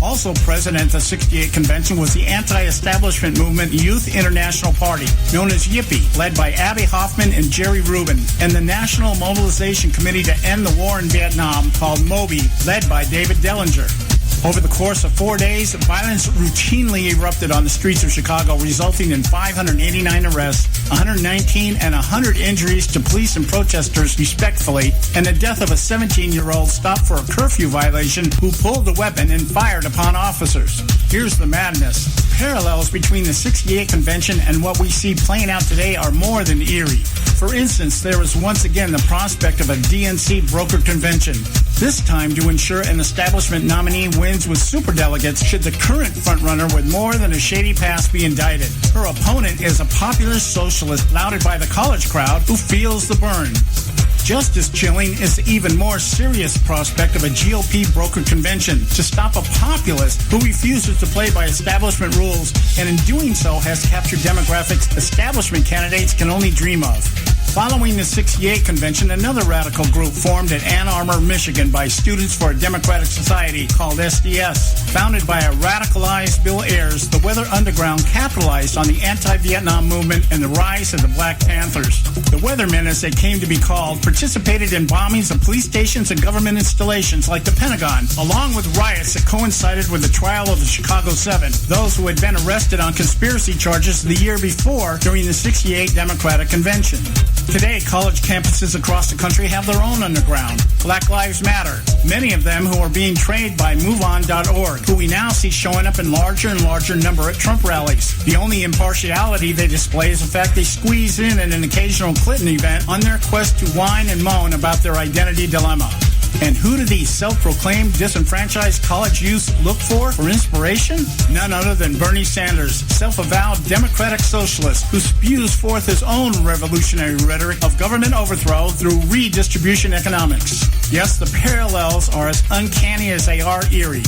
Also present at the 68 convention was the anti-establishment movement Youth International Party, known as YIPPY, led by Abby Hoffman and Jerry Rubin, and the National Mobilization Committee to End the War in Vietnam, called MOBI, led by David Dellinger. Over the course of 4 days, violence routinely erupted on the streets of Chicago, resulting in 589 arrests, 119 and 100 injuries to police and protesters, respectively, and the death of a 17-year-old stopped for a curfew violation who pulled a weapon and fired upon officers. Here's the madness. parallels between the 68 convention and what we see playing out today are more than eerie. For instance, there was once again the prospect of a DNC broker convention, this time to ensure an establishment nominee wins with superdelegates should the current frontrunner with more than a shady past be indicted. Her opponent is a populist socialist lauded by the college crowd who feels the burn. Just as chilling is the even more serious prospect of a GOP broker convention to stop a populist who refuses to play by establishment rules and in doing so has captured demographics establishment candidates can only dream of. Following the 68 convention, another radical group formed at Ann Arbor, Michigan by Students for a Democratic Society called SDS. Founded by a radicalized Bill Ayers, the Weather Underground capitalized on the anti-Vietnam movement and the rise of the Black Panthers. The Weathermen, as they came to be called, participated in bombings of police stations and government installations like the Pentagon, along with riots that coincided with the trial of the Chicago 7, those who had been arrested on conspiracy charges the year before during the 68 Democratic Convention. Today, college campuses across the country have their own underground. Black Lives Matter, many of them who are being trained by MoveOn.org, who we now see showing up in larger and larger number at Trump rallies. The only impartiality they display is the fact they squeeze in an occasional Clinton event on their quest to whine and moan about their identity dilemma. And who do these self-proclaimed disenfranchised college youths look for inspiration? None other than Bernie Sanders, self-avowed democratic socialist who spews forth his own revolutionary rhetoric of government overthrow through redistribution economics. Yes, the parallels are as uncanny as they are eerie.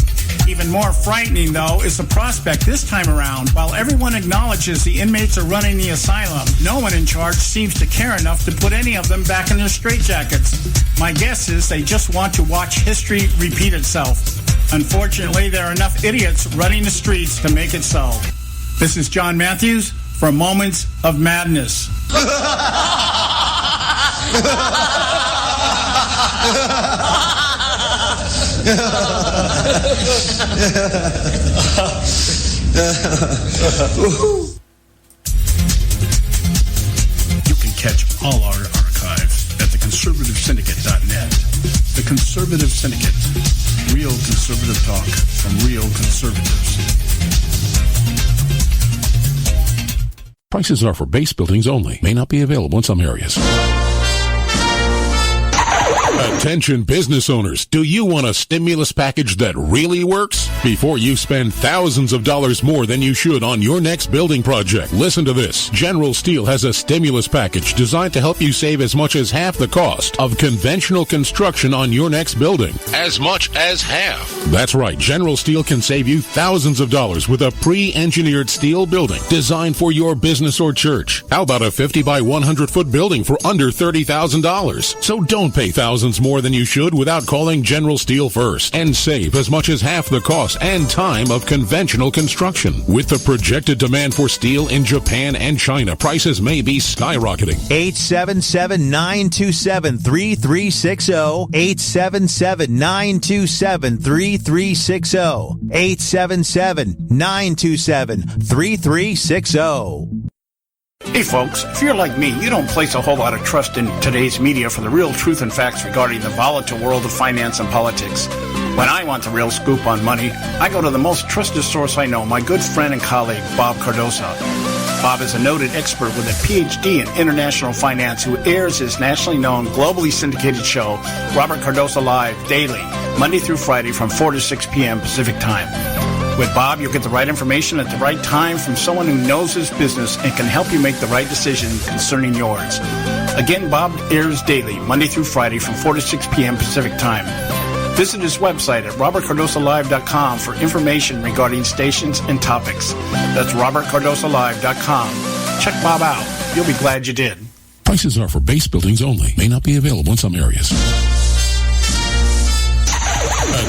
Even more frightening, though, is the prospect this time around. While everyone acknowledges the inmates are running the asylum, no one in charge seems to care enough to put any of them back in their straitjackets. My guess is they just want to watch history repeat itself. Unfortunately, there are enough idiots running the streets to make it so. This is John Matthews for Moments of Madness. You can catch all our archives at theconservativesyndicate.net. The Conservative Syndicate. Real conservative talk from real conservatives. Prices are for base buildings only. May not be available in some areas. Attention business owners, do you want a stimulus package that really works? Before you spend thousands of dollars more than you should on your next building project, listen to this. General Steel has a stimulus package designed to help you save as much as half the cost of conventional construction on your next building. As much as half. That's right, General Steel can save you thousands of dollars with a pre-engineered steel building designed for your business or church. How about a 50 by 100 foot building for under $30,000? So don't pay thousands more than you should without calling General Steel first and save as much as half the cost and time of conventional construction. With the projected demand for steel in Japan and China, prices may be skyrocketing. 877-927-3360. 877-927-3360. 877-927-3360. Hey folks, if you're like me, you don't place a whole lot of trust in today's media for the real truth and facts regarding the volatile world of finance and politics. When I want the real scoop on money, I go to the most trusted source I know, my good friend and colleague, Bob Cardoso. Bob is a noted expert with a PhD in international finance who airs his nationally known, globally syndicated show, Robert Cardoso Live, daily, Monday through Friday from 4 to 6 p.m. Pacific Time. With Bob, you'll get the right information at the right time from someone who knows his business and can help you make the right decision concerning yours. Again, Bob airs daily, Monday through Friday from 4 to 6 p.m. Pacific Time. Visit his website at robertcardosolive.com for information regarding stations and topics. That's robertcardosolive.com. Check Bob out. You'll be glad you did. Prices are for base buildings only. May not be available in some areas.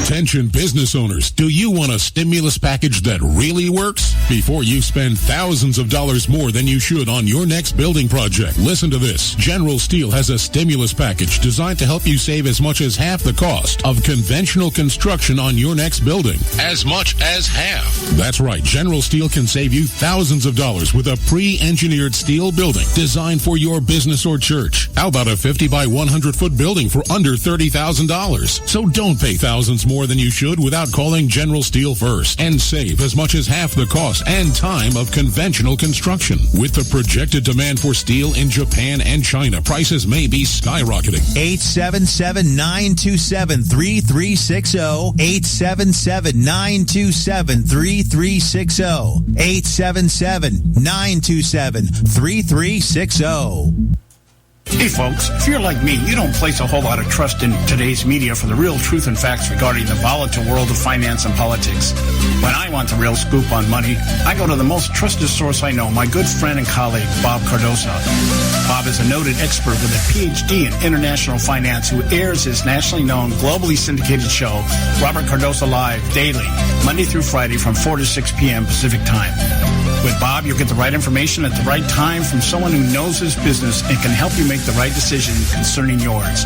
Attention business owners, do you want a stimulus package that really works? Before you spend thousands of dollars more than you should on your next building project, listen to this. General Steel has a stimulus package designed to help you save as much as half the cost of conventional construction on your next building. As much as half. That's right, General Steel can save you thousands of dollars with a pre-engineered steel building designed for your business or church. How about a 50 by 100 foot building for under $30,000? So don't pay thousands thousands more than you should without calling General Steel first, and save as much as half the cost and time of conventional construction. With the projected demand for steel in Japan and China, prices may be skyrocketing. 877-927-3360. 877-927-3360. 877-927-3360. Hey folks, if you're like me, you don't place a whole lot of trust in today's media for the real truth and facts regarding the volatile world of finance and politics. When I want the real scoop on money, I go to the most trusted source I know, my good friend and colleague, Bob Cardoso. Bob is a noted expert with a PhD in international finance who airs his nationally known, globally syndicated show, Robert Cardoso Live, daily, Monday through Friday from 4 to 6 p.m. Pacific Time. With Bob, you'll get the right information at the right time from someone who knows his business and can help you make the right decision concerning yours.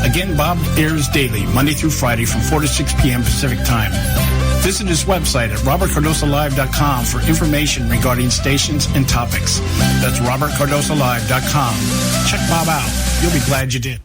Again, Bob airs daily, Monday through Friday from 4 to 6 p.m. Pacific Time. Visit his website at robertcardosolive.com for information regarding stations and topics. That's robertcardosolive.com. Check Bob out. You'll be glad you did.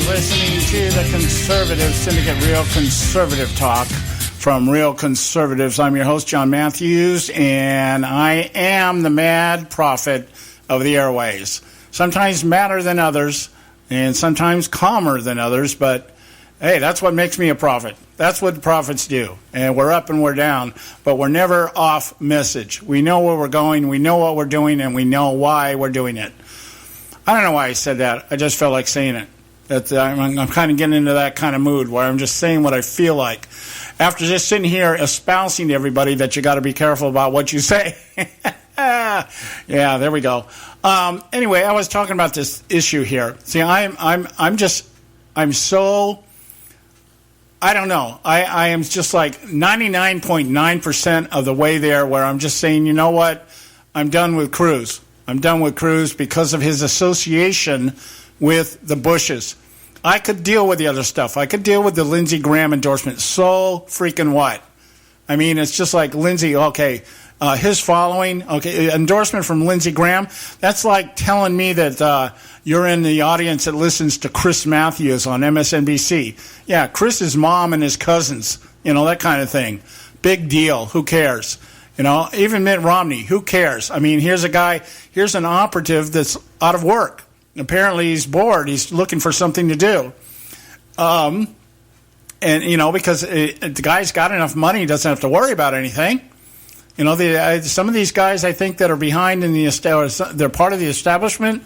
Listening to the Conservative Syndicate, Real Conservative Talk from Real Conservatives. I'm your host, John Matthews, and I am the mad prophet of the airways. Sometimes madder than others, and sometimes calmer than others, but hey, that's what makes me a prophet. That's what prophets do. And we're up and we're down, but we're never off message. We know where we're going, we know what we're doing, and we know why we're doing it. I don't know why I said that. I just felt like saying it. I'm kind of getting into that kind of mood where I'm just saying what I feel like. After just sitting here espousing to everybody that you got to be careful about what you say. Yeah, there we go. Anyway, I was talking about this issue here. See, I'm so, I don't know. I am just like 99.9% of the way there where I'm just saying, you know what? I'm done with Cruz. I'm done with Cruz because of his association with the Bushes. I could deal with the other stuff. I could deal with the Lindsey Graham endorsement. So freaking what? I mean, it's just like Lindsey, okay, his following, okay, endorsement from Lindsey Graham, that's like telling me that you're in the audience that listens to Chris Matthews on MSNBC. Yeah, Chris's mom and his cousins, you know, that kind of thing. Big deal. Who cares? You know, even Mitt Romney, who cares? I mean, here's an operative that's out of work. Apparently he's bored. He's looking for something to do. And, you know, because the guy's got enough money, he doesn't have to worry about anything. You know, some of these guys, I think, that are behind in the they're part of the establishment,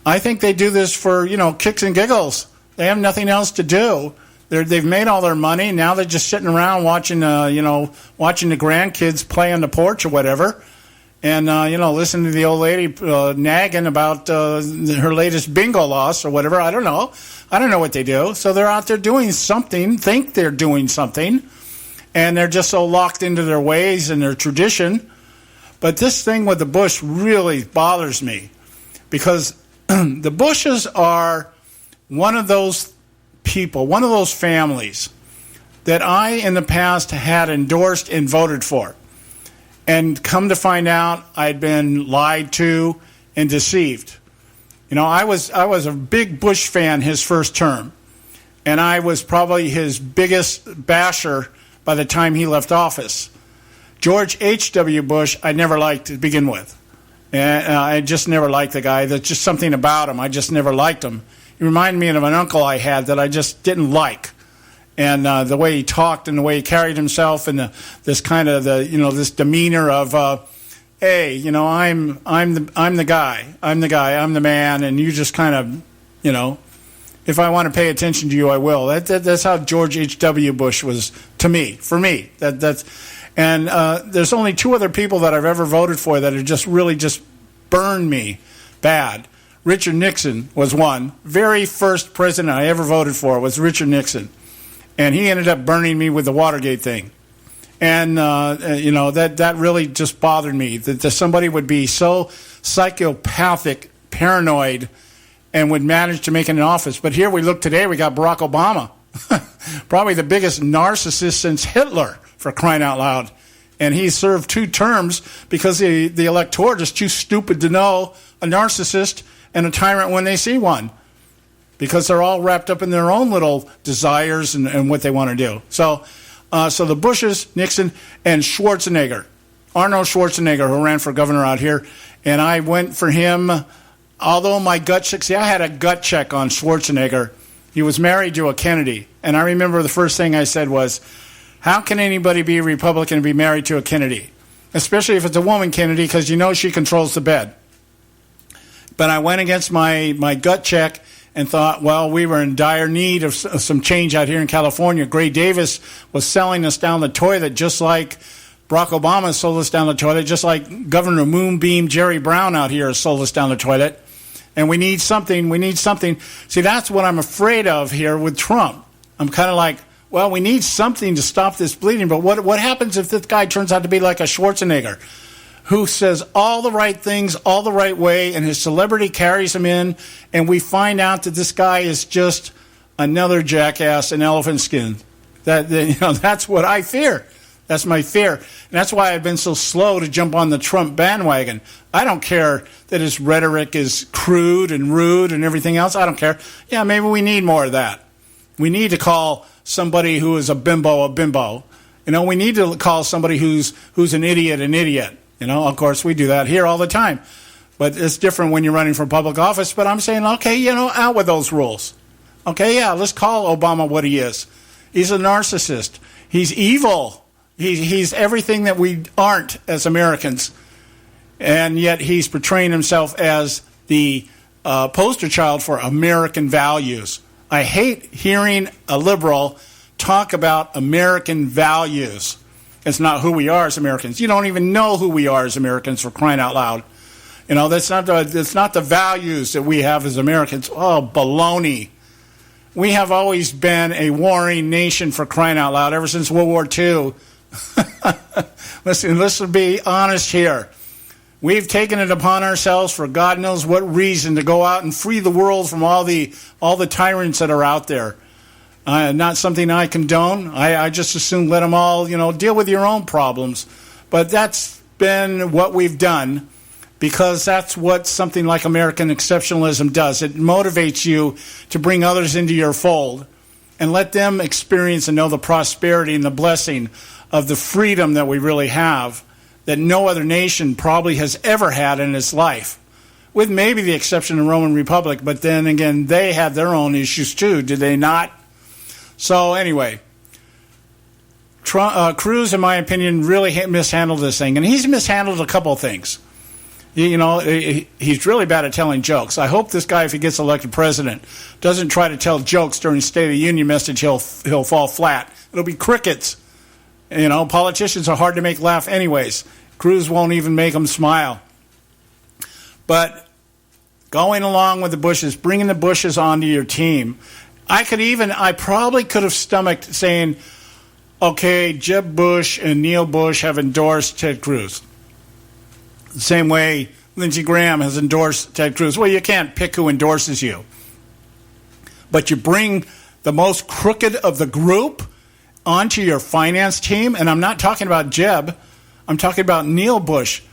I think they do this for, you know, kicks and giggles. They have nothing else to do. They've made all their money. Now they're just sitting around watching the grandkids play on the porch or whatever. And, you know, listen to the old lady nagging about her latest bingo loss or whatever. I don't know. I don't know what they do. So they're out there doing something, think they're doing something, and they're just so locked into their ways and their tradition. But this thing with the Bush really bothers me because the Bushes are one of those people, one of those families that I in the past had endorsed and voted for. And come to find out, I'd been lied to and deceived. You know, I was a big Bush fan his first term, and I was probably his biggest basher by the time he left office. George H.W. Bush, I never liked to begin with. And I just never liked the guy. There's just something about him. I just never liked him. He reminded me of an uncle I had that I just didn't like. And the way he talked and the way he carried himself and this kind of this demeanor of, hey, you know, I'm the guy, I'm the man, and you just kind of, you know, if I want to pay attention to you, I will. That's how George H.W. Bush was to me, for me. And there's only two other people that I've ever voted for that have just really just burned me bad. Richard Nixon was one. Very first president I ever voted for was Richard Nixon. And he ended up burning me with the Watergate thing. And, you know, that really just bothered me, that somebody would be so psychopathic, paranoid, and would manage to make it in office. But here we look today, we got Barack Obama, probably the biggest narcissist since Hitler, for crying out loud. And he served 2 terms because the electorate is too stupid to know a narcissist and a tyrant when they see one, because they're all wrapped up in their own little desires and what they want to do. So the Bushes, Nixon, and Schwarzenegger, Arnold Schwarzenegger, who ran for governor out here, and I went for him. Although my gut check, I had a gut check on Schwarzenegger. He was married to a Kennedy, and I remember the first thing I said was, how can anybody be a Republican and be married to a Kennedy? Especially if it's a woman Kennedy, because you know she controls the bed. But I went against my gut check and thought, well, we were in dire need of some change out here in California. Gray Davis was selling us down the toilet just like Barack Obama sold us down the toilet, just like Governor Moonbeam Jerry Brown out here has sold us down the toilet. And we need something. See, that's what I'm afraid of here with Trump. I'm kind of like, well, we need something to stop this bleeding. But what happens if this guy turns out to be like a Schwarzenegger, who says all the right things all the right way, and his celebrity carries him in, and we find out that this guy is just another jackass in elephant skin? That's what I fear. That's my fear. And that's why I've been so slow to jump on the Trump bandwagon. I don't care that his rhetoric is crude and rude and everything else. I don't care. Yeah, maybe we need more of that. We need to call somebody who is a bimbo a bimbo. We need to call somebody who's an idiot an idiot. Of course, we do that here all the time. But it's different when you're running for public office. But I'm saying, okay, out with those rules. Okay, yeah, let's call Obama what he is. He's a narcissist. He's evil. He's everything that we aren't as Americans. And yet he's portraying himself as the poster child for American values. I hate hearing a liberal talk about American values. It's not who we are as Americans. You don't even know who we are as Americans, for crying out loud. That's not the values that we have as Americans. Oh, baloney. We have always been a warring nation, for crying out loud, ever since World War II. Listen, let's be honest here. We've taken it upon ourselves, for God knows what reason, to go out and free the world from all the tyrants that are out there. Not something I condone. I just assume let them all, deal with your own problems. But that's been what we've done, because that's what something like American exceptionalism does. It motivates you to bring others into your fold and let them experience and know the prosperity and the blessing of the freedom that we really have, that no other nation probably has ever had in its life, with maybe the exception of the Roman Republic. But then again, they had their own issues too, did they not? So anyway, Cruz, in my opinion, really mishandled this thing. And he's mishandled a couple of things. He's really bad at telling jokes. I hope this guy, if he gets elected president, doesn't try to tell jokes during the State of the Union message. He'll fall flat. It'll be crickets. Politicians are hard to make laugh anyways. Cruz won't even make them smile. But going along with the Bushes, bringing the Bushes onto your team, I probably could have stomached saying, okay, Jeb Bush and Neil Bush have endorsed Ted Cruz. The same way Lindsey Graham has endorsed Ted Cruz. Well, you can't pick who endorses you. But you bring the most crooked of the group onto your finance team, and I'm not talking about Jeb. I'm talking about Neil Bush.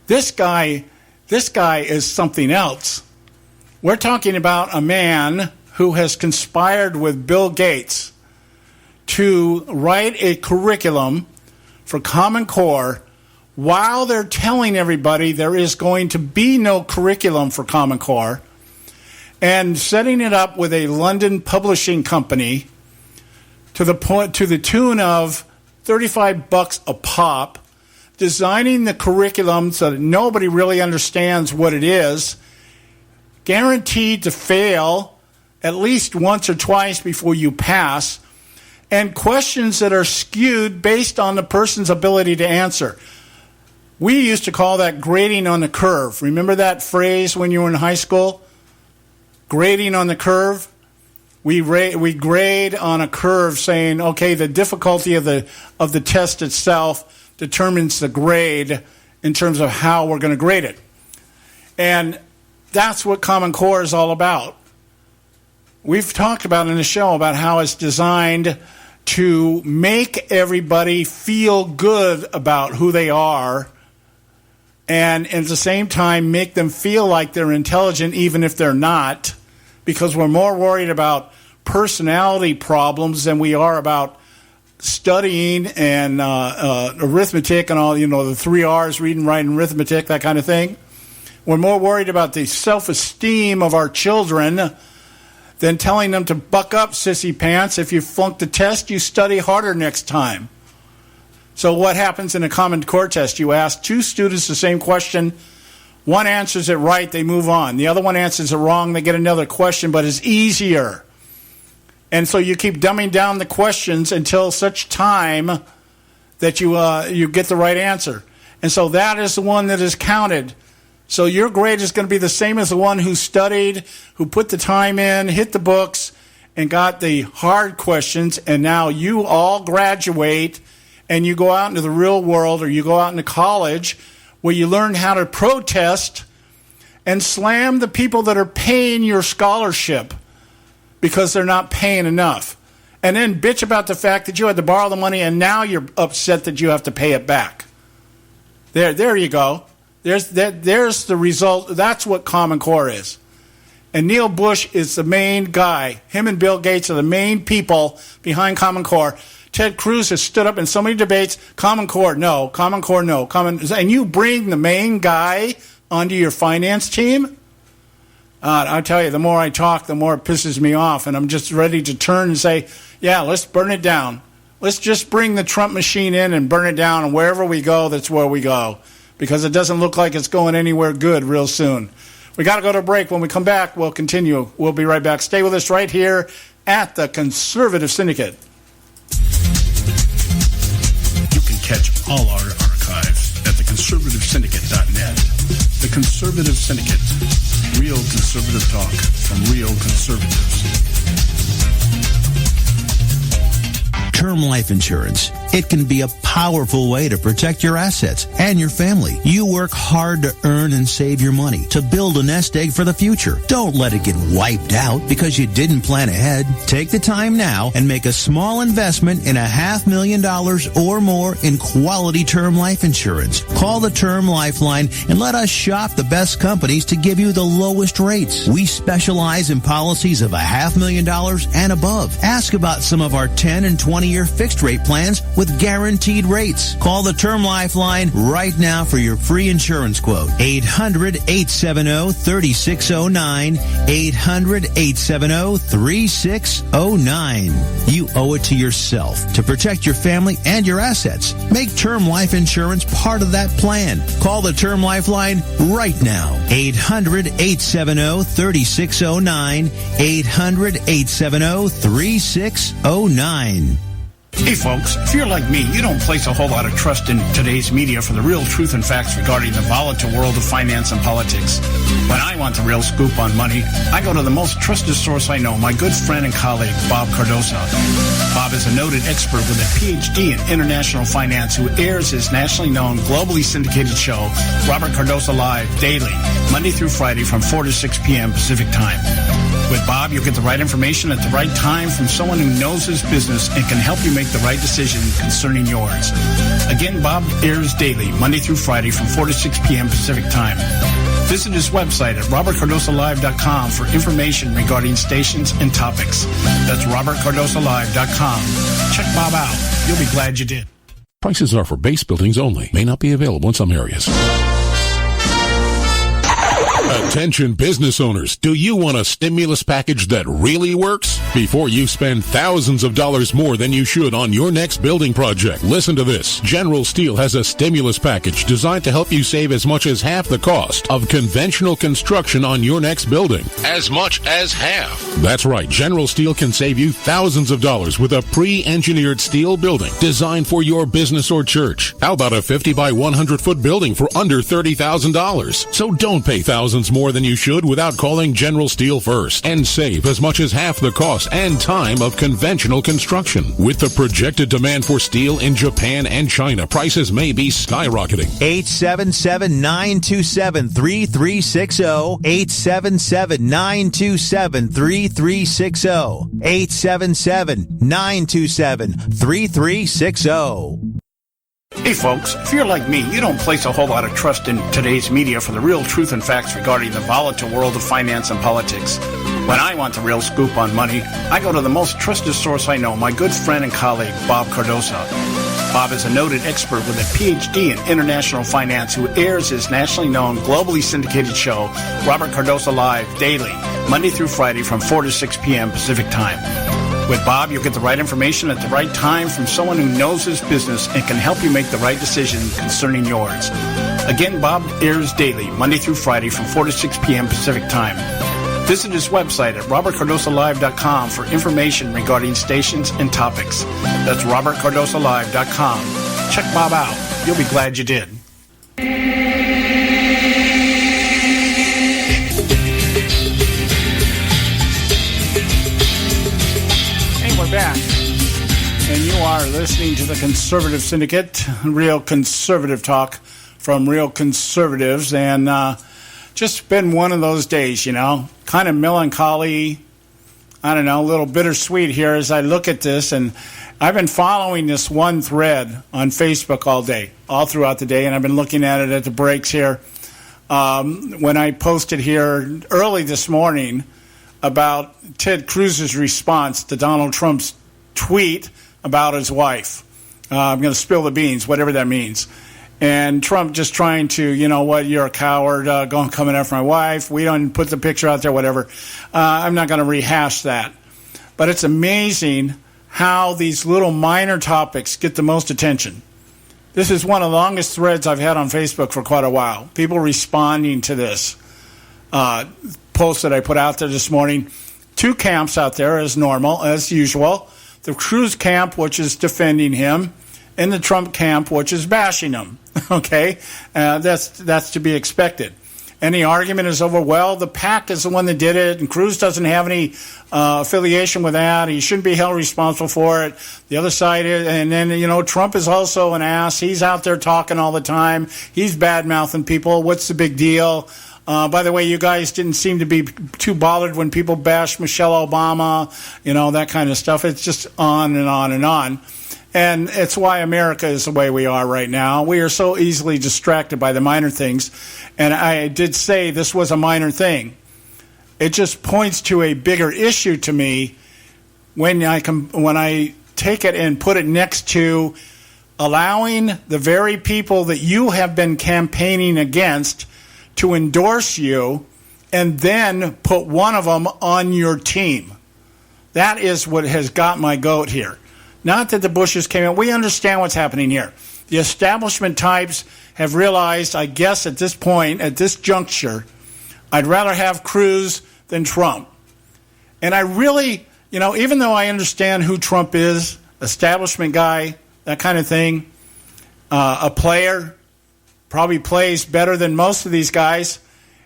This guy is something else. We're talking about a man who has conspired with Bill Gates to write a curriculum for Common Core while they're telling everybody there is going to be no curriculum for Common Core, and setting it up with a London publishing company to the tune of $35 a pop, designing the curriculum so that nobody really understands what it is, guaranteed to fail at least once or twice before you pass, and questions that are skewed based on the person's ability to answer. We used to call that grading on the curve. Remember that phrase when you were in high school? Grading on the curve? We grade on a curve, saying, okay, the difficulty of the test itself determines the grade in terms of how we're going to grade it. And that's what Common Core is all about. We've talked about in the show about how it's designed to make everybody feel good about who they are, and at the same time make them feel like they're intelligent even if they're not, because we're more worried about personality problems than we are about studying and arithmetic and all, the 3 R's, reading, writing, arithmetic, that kind of thing. We're more worried about the self-esteem of our children than telling them to buck up, sissy pants. If you flunk the test, you study harder next time. So what happens in a Common Core test? You ask 2 students the same question. One answers it right, they move on. The other one answers it wrong, they get another question, but it's easier. And so you keep dumbing down the questions until such time that you get the right answer. And so that is the one that is counted. So your grade is going to be the same as the one who studied, who put the time in, hit the books, and got the hard questions. And now you all graduate and you go out into the real world, or you go out into college where you learn how to protest and slam the people that are paying your scholarship because they're not paying enough. And then bitch about the fact that you had to borrow the money and now you're upset that you have to pay it back. There you go. There's the result. That's what Common Core is. And Neil Bush is the main guy. Him and Bill Gates are the main people behind Common Core. Ted Cruz has stood up in so many debates. Common Core, no. Common Core, no. And you bring the main guy onto your finance team? I tell you, the more I talk, the more it pisses me off. And I'm just ready to turn and say, yeah, let's burn it down. Let's just bring the Trump machine in and burn it down. And wherever we go, that's where we go. Because it doesn't look like it's going anywhere good real soon. We got to go to a break. When we come back, we'll continue. We'll be right back. Stay with us right here at the Conservative Syndicate. You can catch all our archives at theconservativesyndicate.net. The Conservative Syndicate. Real conservative talk from real conservatives. Term life insurance. It can be a powerful way to protect your assets and your family. You work hard to earn and save your money to build a nest egg for the future. Don't let it get wiped out because you didn't plan ahead. Take the time now and make a small investment in $500,000 or more in quality term life insurance. Call the Term Lifeline and let us shop the best companies to give you the lowest rates. We specialize in policies of $500,000 and above. Ask about some of our 10 and 20-year fixed rate plans with guaranteed rates. Call the Term Lifeline right now for your free insurance quote. 800-870-3609. 800-870-3609. You owe it to yourself to protect your family and your assets. Make term life insurance part of that plan. Call the Term Lifeline right now. 800-870-3609. 800-870-3609. Hey folks, if you're like me, you don't place a whole lot of trust in today's media for the real truth and facts regarding the volatile world of finance and politics. When I want the real scoop on money, I go to the most trusted source I know, my good friend and colleague, Bob Cardoso. Bob is a noted expert with a PhD in international finance who airs his nationally known, globally syndicated show, Robert Cardoso Live, daily, Monday through Friday from 4 to 6 p.m. Pacific Time. With Bob, you'll get the right information at the right time from someone who knows his business and can help you make the right decision concerning yours. Again, Bob airs daily, Monday through Friday from 4 to 6 p.m. Pacific Time. Visit his website at robertcardosolive.com for information regarding stations and topics. That's robertcardosolive.com. Check Bob out. You'll be glad you did. Prices are for base buildings only. May not be available in some areas. Attention business owners, do you want a stimulus package that really works? Before you spend thousands of dollars more than you should on your next building project, listen to this. General Steel has a stimulus package designed to help you save as much as half the cost of conventional construction on your next building. As much as half. That's right. General Steel can save you thousands of dollars with a pre-engineered steel building designed for your business or church. How about a 50 by 100 foot building for under $30,000? So don't pay thousands thousands more than you should without calling General Steel first, and save as much as half the cost and time of conventional construction. With the projected demand for steel in Japan and China, prices may be skyrocketing. 877-927-3360. 877-927-3360. 877-927-3360. Hey folks, if you're like me, you don't place a whole lot of trust in today's media for the real truth and facts regarding the volatile world of finance and politics. When I want the real scoop on money, I go to the most trusted source I know, my good friend and colleague, Bob Cardoso. Bob is a noted expert with a PhD in international finance who airs his nationally known, globally syndicated show, Robert Cardoso Live, daily, Monday through Friday from 4 to 6 p.m. Pacific Time. With Bob, you'll get the right information at the right time from someone who knows his business and can help you make the right decision concerning yours. Again, Bob airs daily, Monday through Friday from 4 to 6 p.m. Pacific Time. Visit his website at robertcardosolive.com for information regarding stations and topics. That's robertcardosolive.com. Check Bob out. You'll be glad you did. We're back, and you are listening to the Conservative Syndicate, real conservative talk from real conservatives, and just been one of those days, kind of melancholy, I don't know, a little bittersweet here as I look at this, and I've been following this one thread on Facebook all day, all throughout the day, and I've been looking at it at the breaks here. When I posted here early this morning about Ted Cruz's response to Donald Trump's tweet about his wife. I'm going to spill the beans, whatever that means. And Trump just trying to, you're a coward, coming after my wife. We don't put the picture out there, whatever. I'm not going to rehash that. But it's amazing how these little minor topics get the most attention. This is one of the longest threads I've had on Facebook for quite a while. People responding to this post that I put out there this morning. Two camps out there as normal, as usual. The Cruz camp, which is defending him, and the Trump camp, which is bashing him. Okay? That's to be expected. And the argument is over, well, the PAC is the one that did it, and Cruz doesn't have any affiliation with that. He shouldn't be held responsible for it. The other side is, and then, Trump is also an ass. He's out there talking all the time. He's bad-mouthing people. What's the big deal? By the way, you guys didn't seem to be too bothered when people bashed Michelle Obama, that kind of stuff. It's just on and on and on. And it's why America is the way we are right now. We are so easily distracted by the minor things. And I did say this was a minor thing. It just points to a bigger issue to me when I take it and put it next to allowing the very people that you have been campaigning against to endorse you and then put one of them on your team. That is what has got my goat here. Not that the Bushes came in. We understand what's happening here. The establishment types have realized, I guess at this point, at this juncture, I'd rather have Cruz than Trump. And I really, even though I understand who Trump is, establishment guy, that kind of thing, a player, probably plays better than most of these guys,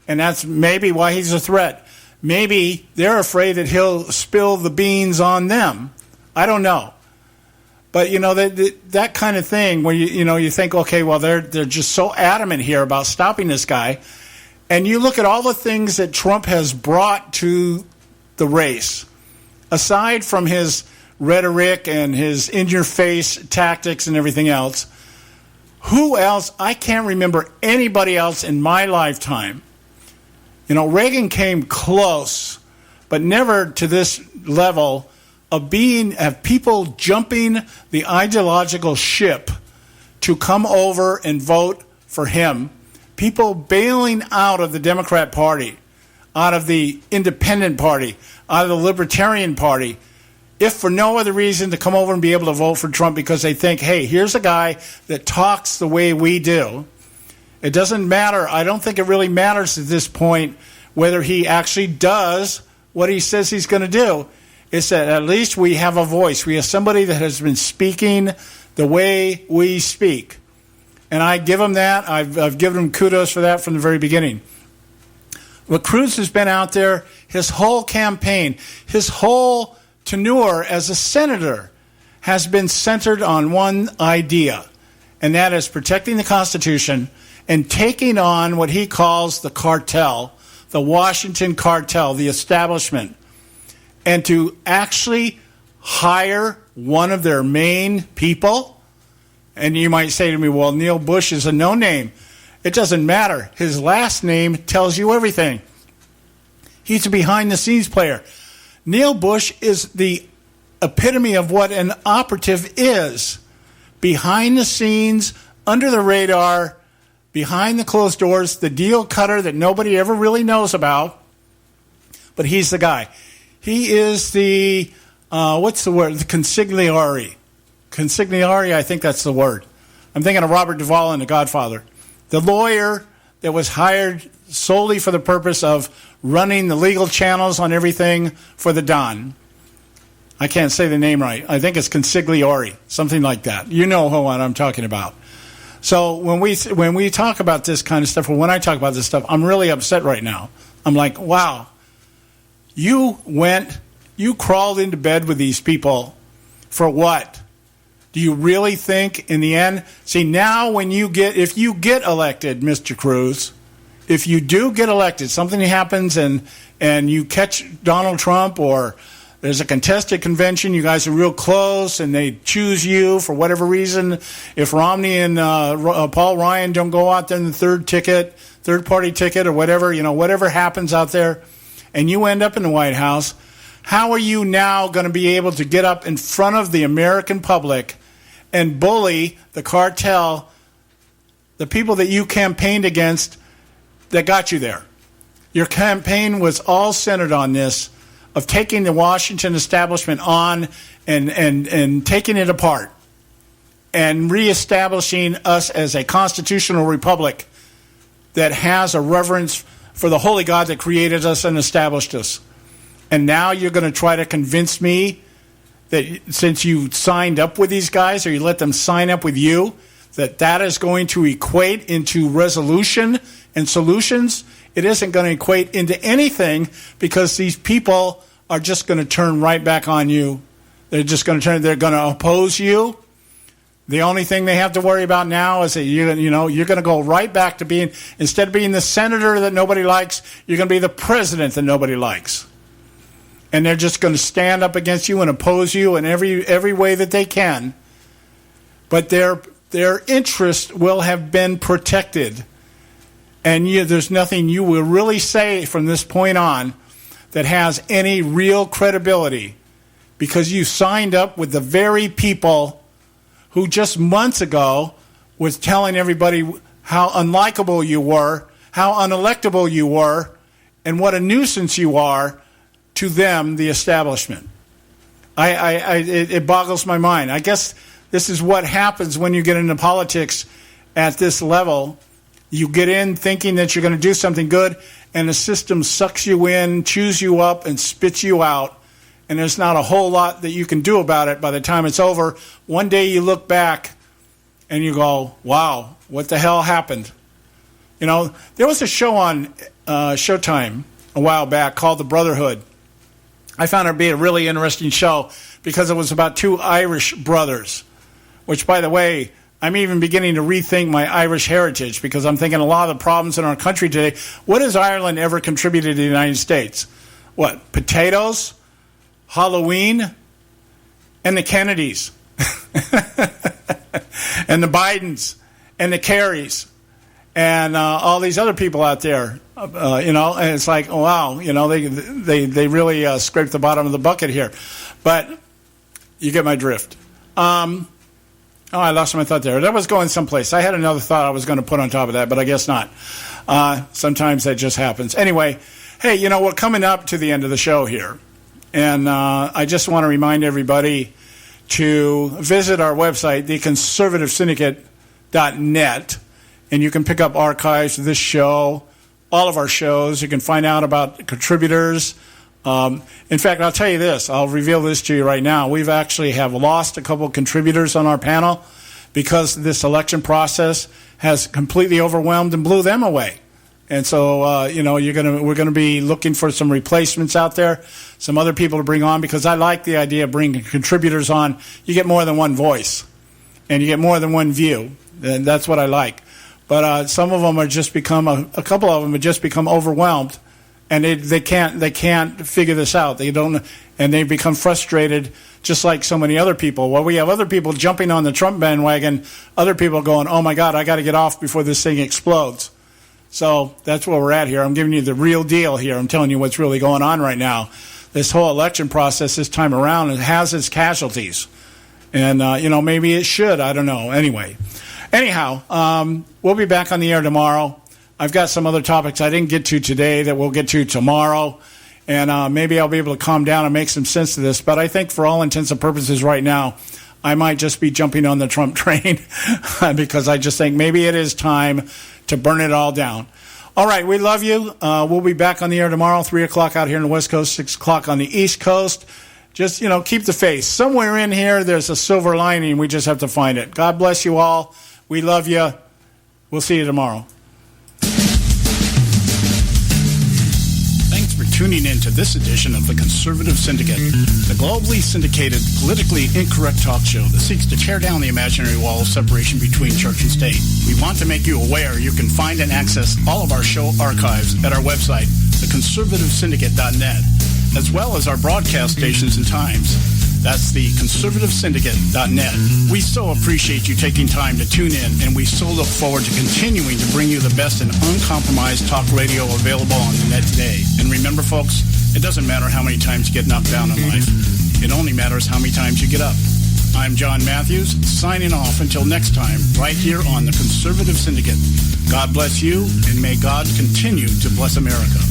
and that's maybe why he's a threat. Maybe they're afraid that he'll spill the beans on them. I don't know. But, that kind of thing where, you think, okay, well, they're just so adamant here about stopping this guy. And you look at all the things that Trump has brought to the race, aside from his rhetoric and his in-your-face tactics and everything else. Who else? I can't remember anybody else in my lifetime. Reagan came close, but never to this level of people jumping the ideological ship to come over and vote for him. People bailing out of the Democrat Party, out of the Independent Party, out of the Libertarian Party, if for no other reason to come over and be able to vote for Trump because they think, hey, here's a guy that talks the way we do. It doesn't matter. I don't think it really matters at this point whether he actually does what he says he's going to do. It's that at least we have a voice. We have somebody that has been speaking the way we speak. And I give him that. I've given him kudos for that from the very beginning. But Cruz has been out there his whole campaign, his whole tenure as a senator has been centered on one idea, and that is protecting the Constitution and taking on what he calls the cartel, the Washington cartel, the establishment, and to actually hire one of their main people. And you might say to me, well, Neil Bush is a no-name. It doesn't matter. His last name tells you everything. He's a behind-the-scenes player. Neil Bush is the epitome of what an operative is. Behind the scenes, under the radar, behind the closed doors, the deal cutter that nobody ever really knows about. But he's the guy. He is the, what's the word? The consigliere. Consigliere, I think that's the word. I'm thinking of Robert Duvall in The Godfather. The lawyer that was hired solely for the purpose of running the legal channels on everything for the Don. I can't say the name right. I think it's consigliere, something like that. You know what I'm talking about. So when we talk about this kind of stuff, or when I talk about this stuff, I'm really upset right now. I'm like, wow, you crawled into bed with these people for what? Do you really think in the end? See, now if you get elected, Mr. Cruz, if you do get elected, something happens and you catch Donald Trump, or there's a contested convention, you guys are real close, and they choose you for whatever reason. If Romney and Paul Ryan don't go out there in the third party ticket or whatever, whatever happens out there, and you end up in the White House, how are you now going to be able to get up in front of the American public and bully the cartel, the people that you campaigned against that got you there? Your campaign was all centered on this, of taking the Washington establishment on and taking it apart and reestablishing us as a constitutional republic that has a reverence for the holy God that created us and established us. And now you're going to try to convince me that since you signed up with these guys, or you let them sign up with you, that is going to equate into resolution and solutions. It isn't going to equate into anything, because these people are just going to turn right back on you. They're going to oppose you. The only thing they have to worry about now is that you're going to go right back to being, instead of being the senator that nobody likes, you're going to be the president that nobody likes. And they're just going to stand up against you and oppose you in every way that they can. But their interest will have been protected. And there's nothing you will really say from this point on that has any real credibility, because you signed up with the very people who just months ago was telling everybody how unlikable you were, how unelectable you were, and what a nuisance you are to them, the establishment. It boggles my mind. I guess this is what happens when you get into politics at this level. You get in thinking that you're going to do something good, and the system sucks you in, chews you up, and spits you out. And there's not a whole lot that you can do about it by the time it's over. One day you look back and you go, wow, what the hell happened? There was a show on Showtime a while back called The Brotherhood. I found it to be a really interesting show because it was about two Irish brothers, which, by the way, I'm even beginning to rethink my Irish heritage, because I'm thinking a lot of the problems in our country today. What has Ireland ever contributed to the United States? What? Potatoes, Halloween, and the Kennedys, and the Bidens, and the Kerrys, and all these other people out there. And it's like, oh, wow, they really scraped the bottom of the bucket here. But you get my drift. I lost my thought there. That was going someplace. I had another thought I was going to put on top of that, but I guess not. Sometimes that just happens. Anyway, hey, we're coming up to the end of the show here. And I just want to remind everybody to visit our website, theconservativesyndicate.net, and you can pick up archives of this show, all of our shows. You can find out about contributors. In fact, I'll tell you this. I'll reveal this to you right now. We've actually have lost a couple of contributors on our panel because this election process has completely overwhelmed and blew them away. And so, we're going to be looking for some replacements out there, some other people to bring on, because I like the idea of bringing contributors on. You get more than one voice, and you get more than one view, and that's what I like. But some of them are just become a couple of them have just become overwhelmed, and they can't figure this out. They don't, and they become frustrated, just like so many other people. Well, we have other people jumping on the Trump bandwagon, other people going, "Oh my God, I got to get off before this thing explodes." So that's where we're at here. I'm giving you the real deal here. I'm telling you what's really going on right now. This whole election process this time around, it has its casualties. And, maybe it should. I don't know. Anyhow, we'll be back on the air tomorrow. I've got some other topics I didn't get to today that we'll get to tomorrow. And maybe I'll be able to calm down and make some sense of this. But I think for all intents and purposes right now, I might just be jumping on the Trump train because I just think maybe it is time to burn it all down. All right, we love you. We'll be back on the air tomorrow, 3 o'clock out here on the West Coast, 6 o'clock on the East Coast. Just, keep the faith. Somewhere in here, there's a silver lining. We just have to find it. God bless you all. We love you. We'll see you tomorrow. Thanks for tuning in to this edition of the Conservative Syndicate, the globally syndicated, politically incorrect talk show that seeks to tear down the imaginary wall of separation between church and state. We want to make you aware you can find and access all of our show archives at our website, theconservativesyndicate.net, as well as our broadcast stations and times. That's the conservativesyndicate.net. We so appreciate you taking time to tune in, and we so look forward to continuing to bring you the best and uncompromised talk radio available on the net today. And remember, folks, it doesn't matter how many times you get knocked down in life. It only matters how many times you get up. I'm John Matthews, signing off until next time, right here on the Conservative Syndicate. God bless you, and may God continue to bless America.